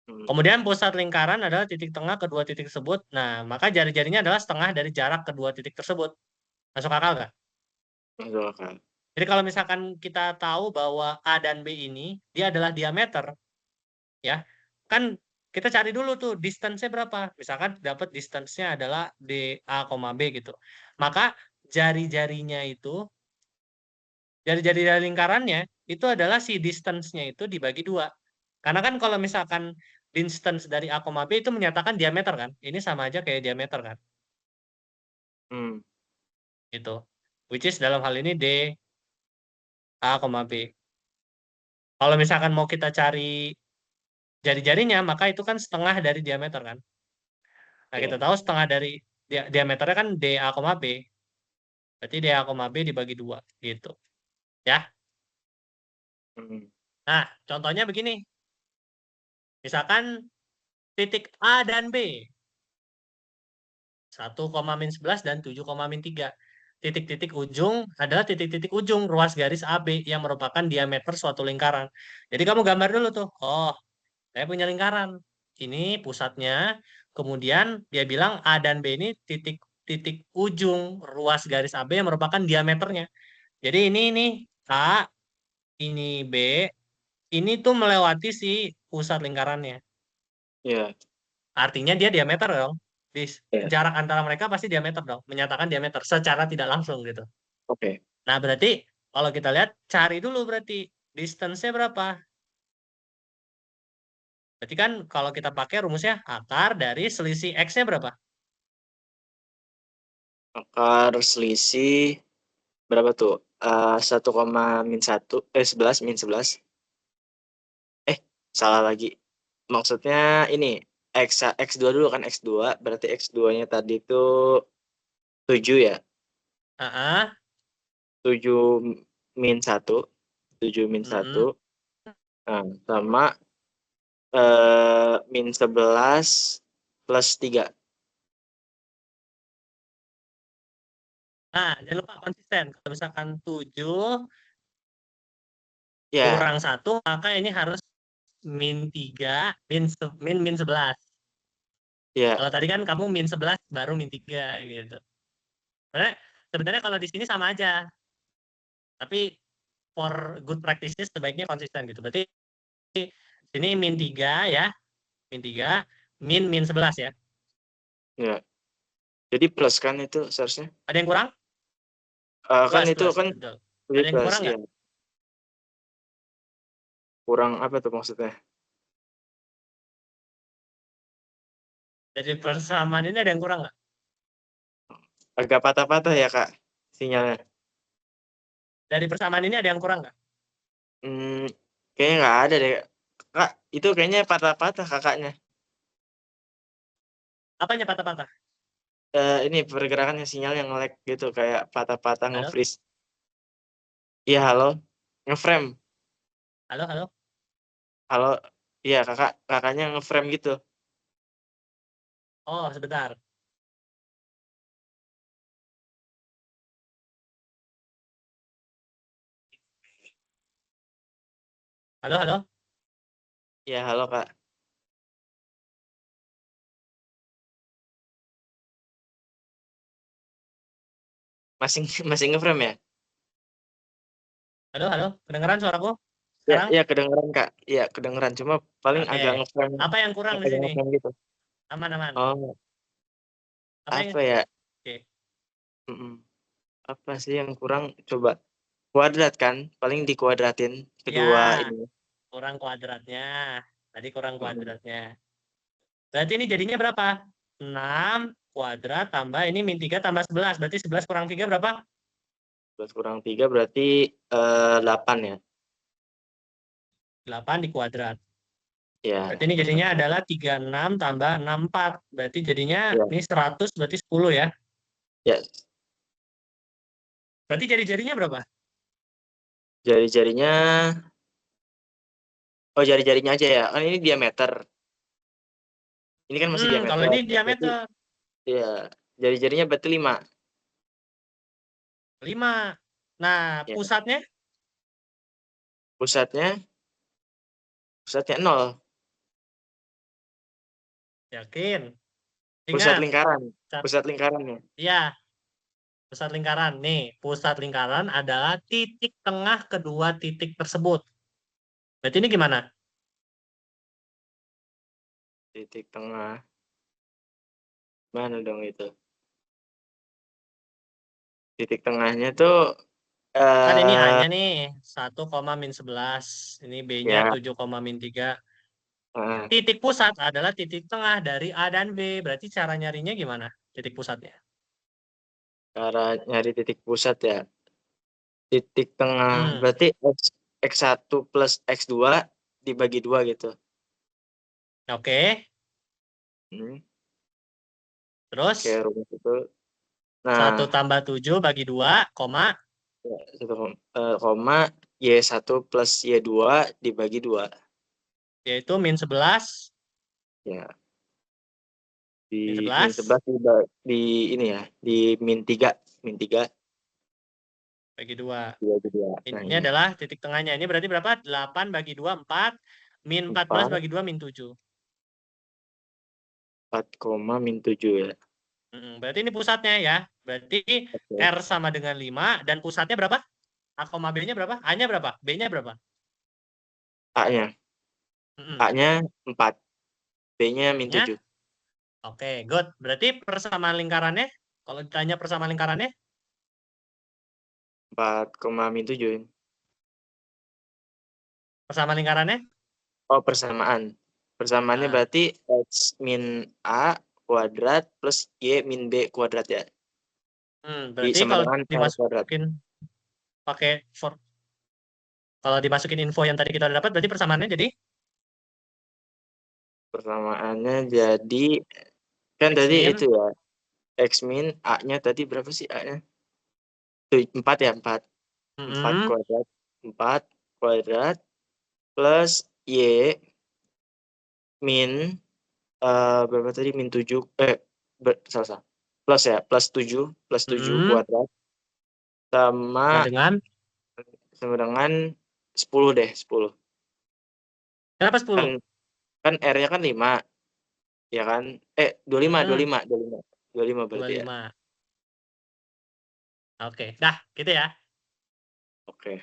Kemudian pusat lingkaran adalah titik tengah kedua titik tersebut. Nah, maka jari-jarinya adalah setengah dari jarak kedua titik tersebut. Masuk akal nggak? Masuk akal. Jadi kalau misalkan kita tahu bahwa A dan B ini dia adalah diameter, ya kan kita cari dulu tuh distance-nya berapa. Misalkan dapat distance-nya adalah A, B gitu. Maka jari-jarinya itu, jari-jari dari lingkarannya itu adalah si distance-nya itu dibagi 2. Karena kan kalau misalkan distance dari A, B itu menyatakan diameter kan. Ini sama aja kayak diameter kan. Hmm. Gitu. Which is dalam hal ini D, A, B. Kalau misalkan mau kita cari jari-jarinya, maka itu kan setengah dari diameter kan. Nah, kita Ya. tahu setengah dari diameternya kan DA, B. Berarti DA, B dibagi 2 gitu. Ya. Hmm. Nah, contohnya begini. Misalkan titik A dan B 1,-11 dan 7,-3. Titik-titik ujung adalah titik-titik ujung ruas garis AB yang merupakan diameter suatu lingkaran. Jadi kamu gambar dulu tuh. Oh, saya punya lingkaran. Ini pusatnya. Kemudian dia bilang A dan B ini titik-titik ujung ruas garis AB yang merupakan diameternya. Jadi ini A, ini B, ini tuh melewati si pusat lingkarannya. Ya. Artinya dia diameter dong. Di Ya. jarak antara mereka pasti diameter dong, menyatakan diameter secara tidak langsung gitu. Oke. Nah, berarti kalau kita lihat cari dulu berarti distance-nya berapa. Berarti kan kalau kita pakai rumusnya akar dari selisih X-nya berapa? Akar selisih berapa tuh? 11 salah lagi. Maksudnya ini X2 dulu kan, X2 berarti X2-nya tadi itu 7 ya. Ah, 7 min 1. 7 min 1. mm-mm. Nah, sama min 11 plus 3. Nah, jangan lupa konsisten. Kalau misalkan 7 Ya, kurang 1, maka ini harus -3, min 11. ya. Kalau tadi kan kamu -11 baru -3 gitu. Sebenarnya, sebenarnya kalau di sini sama aja. Tapi for good practices sebaiknya konsisten gitu. Berarti sini -3 ya, -3, min 11 ya. Ya. Jadi plus kan itu seharusnya. Ada yang kurang? Kan Plus, itu plus. kan Betul. jadi Ada yang plus kurang ya. nggak? Kurang apa tuh maksudnya? Dari persamaan ini ada yang kurang nggak? Agak patah-patah ya, Kak, sinyalnya. Dari persamaan ini ada yang kurang nggak? Hmm, kayaknya nggak ada deh. Kak, itu kayaknya patah-patah Kakaknya. Apanya patah-patah? Ini pergerakannya sinyalnya nge-lag gitu kayak patah-patah Halo? nge-freeze. Iya, halo? Nge-frame. Halo, halo? Halo? Iya, Kakaknya nge-frame gitu. Oh, sebentar. Halo, halo? Iya, halo, Kak. Masih masih nge-frame ya? Halo, halo? Kedengeran suaraku Iya, sekarang? iya kedengeran, Kak. Iya, kedengeran. Cuma paling Oke. agak nge-frame Apa yang kurang di agak sini? nge-frame gitu. Aman-aman. Oh, Apa yang... apa ya? Oke. Mhm. Apa sih yang kurang? Coba kuadrat kan? Paling dikuadratin kedua Ya, ini. kurang kuadratnya. Tadi kurang Mhm. kuadratnya. Berarti ini jadinya berapa? 6 kuadrat tambah ini -3 tambah 11. Berarti 11 kurang 3 berapa? 11 kurang 3 berarti 8 ya? 8 di kuadrat. Berarti Ya, ini jadinya adalah 36 tambah 64. Berarti jadinya ya, ini 100 berarti 10 ya. ya. Berarti jari-jarinya berapa? Jari-jarinya jari-jarinya aja ya? Kan ini diameter. Ini kan masih Kalau diameter. ini Berarti diameter. ya Jari-jarinya berarti 5. 5. Nah, Ya. pusatnya? Pusatnya 0. Yakin? Pusat Ingat. lingkaran. Pusat lingkarannya. Iya, pusat lingkaran. Nih, pusat lingkaran adalah titik tengah kedua titik tersebut. Berarti ini gimana? Titik tengah. Mana dong itu? Titik tengahnya tuh Kan ini A-nya nih 1,-11. Ini B-nya ya 7,-3. heeh, Titik pusat adalah titik tengah dari A dan B. Berarti cara nyarinya gimana? Titik pusatnya. cara nyari titik pusat ya. Titik tengah Hmm, berarti X1 plus X2 dibagi 2 gitu. oke. Hmm, Terus kayak rumus itu. Nah, 1 tambah 7 bagi 2, koma. ya, koma Y1 plus Y2 dibagi 2. Yaitu -11. Ya, di min -11 11 di ini ya, di min 3 bagi 2. dibagi 2. Nah, Ini ini adalah titik tengahnya. Ini berarti berapa? 8 bagi 2, 4. -14 4 bagi 2, -7. 4,-7 ya. Berarti ini pusatnya ya. Berarti Oke. R sama dengan 5. Dan pusatnya berapa? A, B-nya berapa? A-nya berapa? B-nya berapa? A-nya. Mm-mm. A-nya 4, B-nya B-nya? -7. Oke, good. Berarti persamaan lingkarannya, kalau ditanya persamaan lingkarannya, 4,-7. persamaan lingkarannya? Oh, persamaan. Persamaannya Ah, berarti X min A kuadrat plus Y min B kuadrat ya. berarti Sama kalau dengan R kuadrat. dimasukin pakai kalau dimasukin info yang tadi kita udah dapat, berarti persamaannya jadi Persamaannya jadi, kan X tadi min. itu ya, X min A-nya tadi berapa sih A-nya? 4 ya, 4. 4 Mm-mm, kuadrat. 4 kuadrat plus Y min, berapa tadi? Min 7, salah salah. Plus ya, plus 7 mm-mm. kuadrat Sama sama dengan sama dengan 10 deh, 10. berapa Kan 10? kan R-nya kan 5, ya kan? 25 Mm-mm, 25 25. 25 berarti ya? 25. Oke, dah gitu ya. Oke.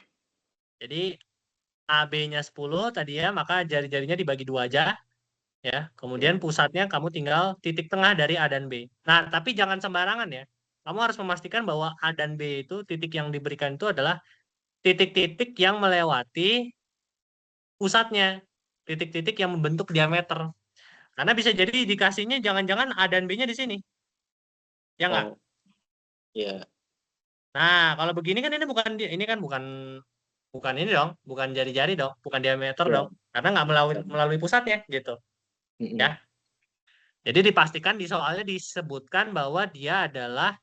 Jadi AB-nya 10 tadi ya, maka jari-jarinya dibagi 2 aja ya. Ya. Kemudian pusatnya kamu tinggal titik tengah dari A dan B. Nah, tapi jangan sembarangan ya. Kamu harus memastikan bahwa A dan B itu titik yang diberikan itu adalah titik-titik yang melewati pusatnya. Titik-titik yang membentuk diameter. Karena bisa jadi dikasihnya jangan-jangan A dan B-nya di sini. Ya nggak? Oh, iya. Nah, kalau begini kan ini kan bukan bukan ini dong, bukan jari-jari dong, bukan diameter Iya, dong. Karena nggak melalui iya. melalui pusatnya gitu. Ya. Mhm. Jadi dipastikan di soalnya disebutkan bahwa dia adalah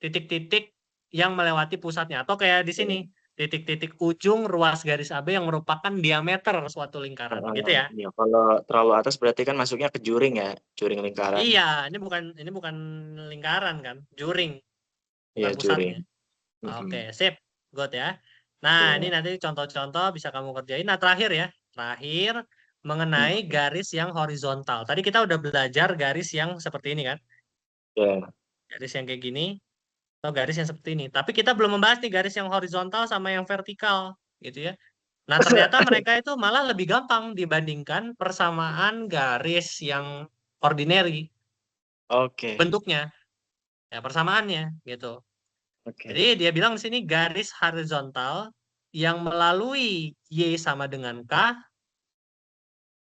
titik-titik yang melewati pusatnya. Atau kayak di sini, Iya. titik-titik ujung ruas garis AB yang merupakan diameter suatu lingkaran. Gitu Heeh, ya. iya, kalau terlalu atas berarti kan masuknya ke juring ya, juring lingkaran. Iya, ini bukan lingkaran kan, juring, Iya, bukan pusatnya. juring. Mhm. Oke, sip. Good ya. Nah, ini Iya. nanti contoh-contoh bisa kamu kerjain. Nah, terakhir ya. Terakhir mengenai Mhm. garis yang horizontal. Tadi kita udah belajar garis yang seperti ini kan. Iya. Garis yang kayak gini atau garis yang seperti ini. Tapi kita belum membahas nih garis yang horizontal sama yang vertikal gitu ya. Nah, ternyata mereka itu malah lebih gampang dibandingkan persamaan garis yang ordinary Oke. bentuknya, ya persamaannya gitu. Jadi Oke. dia bilang di sini garis horizontal yang melalui Y sama dengan K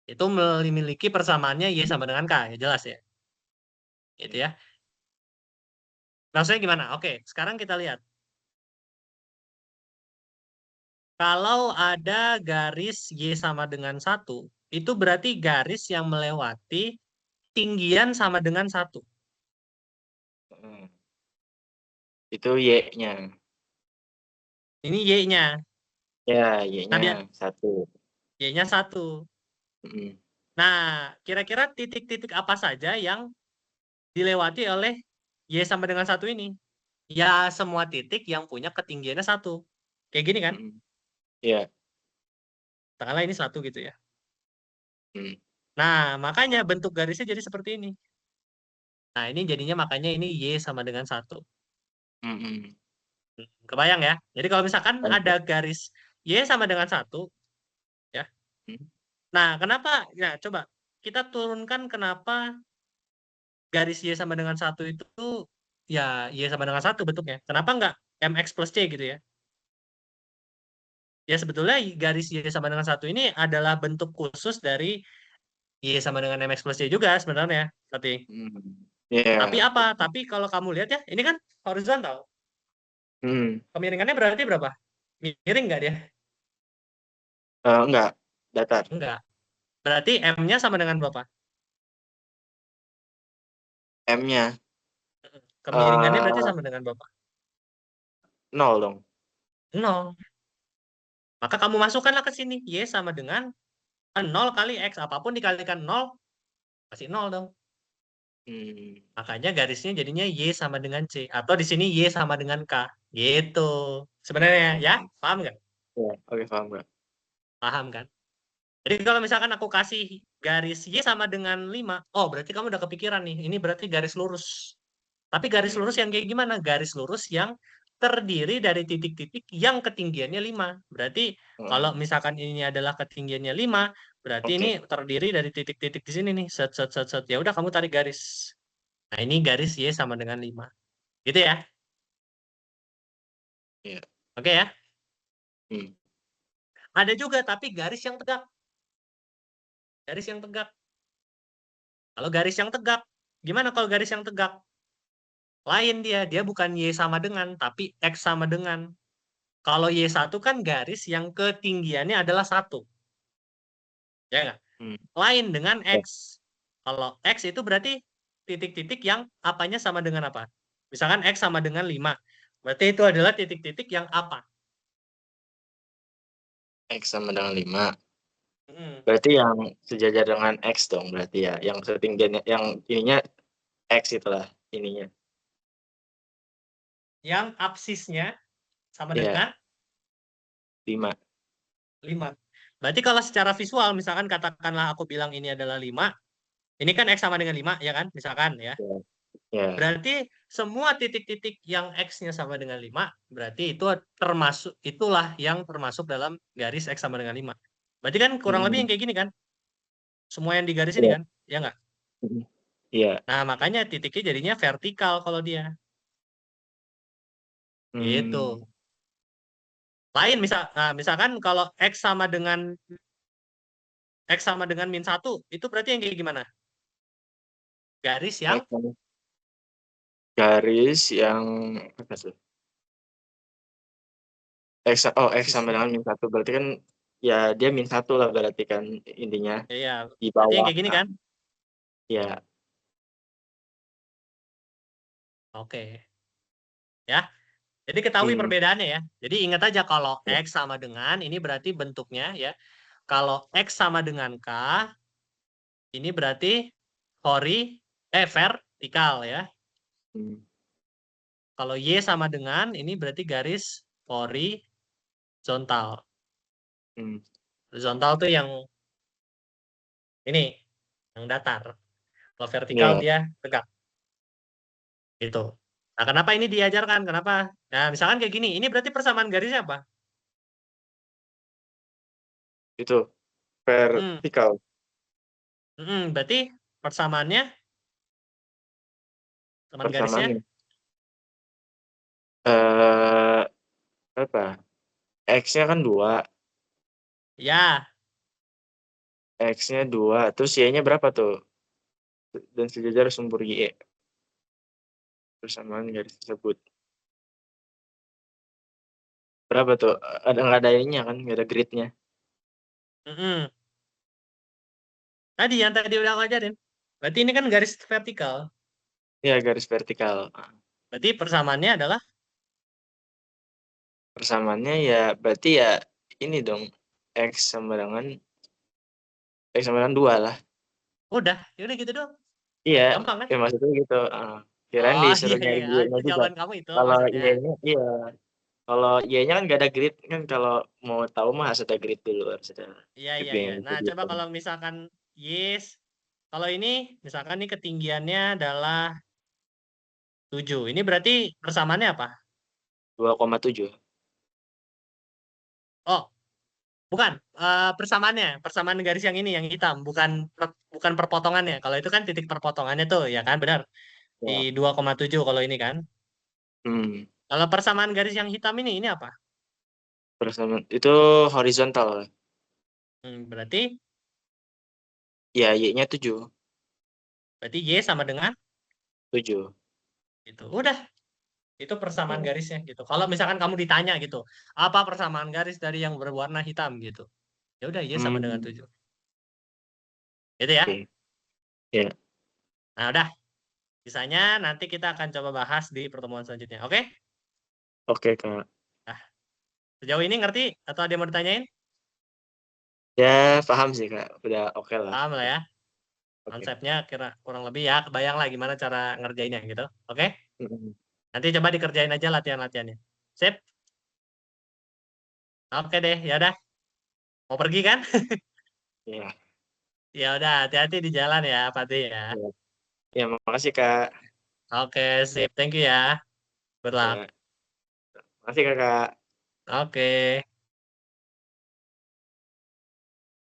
itu memiliki persamaannya Y sama dengan K, ya jelas ya. Gitu Oke. ya. Maksudnya gimana? Oke, sekarang kita lihat. Kalau ada garis Y sama dengan 1, itu berarti garis yang melewati tinggian sama dengan 1. Heeh. Itu Y-nya. Ini Y-nya. Ya, Nah, Y-nya 1. Y-nya 1. Mhm. Nah, kira-kira titik-titik apa saja yang dilewati oleh Y sama dengan 1 ini. Ya semua titik yang punya ketinggiannya 1. Kayak gini kan? Iya. Katakanlah ini 1 gitu ya. Hmm. Nah, makanya bentuk garisnya jadi seperti ini. Nah, ini jadinya makanya ini Y sama dengan 1. Hmm. Kebayang ya? Jadi kalau misalkan Oke. ada garis Y sama dengan 1, ya. Hmm. Nah, kenapa? Ya, coba kita turunkan kenapa garis Y sama dengan 1 itu ya Y sama dengan 1 bentuknya. Kenapa nggak MX plus C gitu ya? Ya sebetulnya garis Y sama dengan 1 ini adalah bentuk khusus dari Y sama dengan MX plus C juga sebenarnya. Tapi Iya. apa? Tapi kalau kamu lihat ya, ini kan horizontal. Hmm. Kemiringannya berarti berapa? Miring nggak dia? Enggak, datar. Enggak. Berarti M-nya sama dengan berapa? M-nya Kemiringannya berarti sama dengan berapa? 0 dong. 0. Maka kamu masukkanlah ke sini. Y sama dengan 0 kali X. Apapun dikalikan 0, pasti 0 dong. Hmm. Makanya garisnya jadinya Y sama dengan C. Atau di sini Y sama dengan K. Gitu. Sebenarnya ya, paham nggak? Ya, oke, paham nggak? Paham kan? Jadi kalau misalkan aku kasih garis Y sama dengan 5, oh berarti kamu udah kepikiran nih. Ini berarti garis lurus. Tapi garis lurus Hmm. yang kayak gimana? Garis lurus yang terdiri dari titik-titik yang ketinggiannya 5. Berarti kalau Hmm. misalkan ini adalah ketinggiannya 5, berarti ini Oke. terdiri dari titik-titik di sini nih. Set, set, set, set. Ya udah kamu tarik garis. Nah ini garis Y sama dengan 5. Gitu ya? Iya. Oke ya? Hmm. Ada juga tapi garis yang tegak. Garis yang tegak. Kalau garis yang tegak, gimana kalau garis yang tegak? Lain dia. Dia bukan Y sama dengan, tapi X sama dengan. Kalau Y1 kan garis yang ketinggiannya adalah 1. Ya nggak? Hmm. Lain dengan Ya. X. Kalau X itu berarti titik-titik yang apanya sama dengan apa? Misalkan X sama dengan 5. Berarti itu adalah titik-titik yang apa? X sama dengan 5. Hmm. Berarti yang sejajar dengan X dong berarti ya, yang ketinggiannya yang ininya X itulah ininya. Yang absisnya sama Iya, dengan 5. 5. Berarti kalau secara visual, misalkan katakanlah aku bilang ini adalah 5, ini kan X sama dengan 5, ya kan? Misalkan ya. Ya. Ya. Berarti semua titik-titik yang X-nya sama dengan 5, berarti itu termasuk, itulah yang termasuk dalam garis X sama dengan 5. Berarti kan kurang lebih Hmm. yang kayak gini kan? Semua yang di garis ini Iya. kan? Ya nggak? Hmm. Iya. Nah, makanya titiknya jadinya vertikal kalau dia. Gitu. Hmm. Lain misalkan kalau X sama dengan -1, itu berarti yang kayak gimana? Garis yang X sama garis yang apa tuh? X sama absisnya. dengan -1 berarti kan ya dia -1 lah berarti kan intinya Iya, di berarti yang bawah. kayak gini Nah, kan? ya. Oke. Ya. Jadi ketahui Hmm. perbedaannya ya. Jadi ingat aja kalau Ya. X sama dengan, ini berarti bentuknya ya. Kalau X sama dengan K, ini berarti vertikal ya. Hmm. Kalau Y sama dengan, ini berarti garis horizontal. Hmm. Horizontal tuh yang ini, yang datar. Kalau vertikal Ya, dia tegak. Gitu. Nah, kenapa ini diajarkan? Kenapa? Nah, misalkan kayak gini, ini berarti persamaan garisnya apa? itu Hmm, vertikal. berarti persamaannya, persamaan garisnya, Persamaannya eh apa? X-nya kan 2, ya, X-nya 2, terus Y-nya berapa tuh? Dan sejajar sumber Y. Persamaan garis tersebut. Berapa tuh? Nggak ada ininya kan, nggak ada grid-nya. mm-mm. Tadi yang tadi udah aku ajarin. Berarti ini kan garis vertikal. Iya, garis vertikal. Berarti persamaannya adalah Persamaannya ya berarti ya ini dong, X sama dengan 2 lah. udah, ya udah gitu doang. Iya, Gampang kan? ya maksudnya gitu. Kirain Oh, disuruh iya, nyari iya. Y-nya Itu juga. jawaban kamu itu Kalau maksudnya. Y-nya iya. Kalau Y-nya kan nggak ada grid kan, kalau mau tahu mah harus ada grid dulu, harus ada Iya, grid iya, iya. yang Nah, coba dihitung. kalau misalkan yes, kalau ini misalkan nih ketinggiannya adalah 7. Ini berarti persamaannya apa? 2,7. Oh, bukan. Persamaan garis yang ini yang hitam, bukan perpotongannya. Kalau itu kan titik perpotongannya tuh, ya kan? Benar. Di Ya. 2,7 kalau ini kan. Hmm. Kalau persamaan garis yang hitam ini apa? Persamaan itu horizontal. Berarti Ya, Y-nya 7. Y sama dengan 7. itu. Udah, itu persamaan Hmm. garisnya gitu. Kalau misalkan kamu ditanya gitu, apa persamaan garis dari yang berwarna hitam gitu. Ya udah, Y sama dengan Hmm. 7. Gitu ya. Oke. Ya. Nah, udah. Sisanya nanti kita akan coba bahas di pertemuan selanjutnya. Oke? Oke, Kak. Nah, sejauh ini ngerti atau ada yang mau ditanyain? Ya, paham sih, Kak. Udah oke lah. Paham lah ya. Oke. Konsepnya kira kurang lebih ya, kebayang lah gimana cara ngerjainnya gitu. Oke? Hmm. Nanti coba dikerjain aja latihan-latihannya. Sip? Oke deh, ya udah. Mau pergi kan? Ya. Ya udah, hati-hati di jalan ya, Pati ya. Ya. Ya, makasih, Kak. Oke, Ya. sip. Thank you ya. Good luck. Ya. Makasih, Kakak. Oke.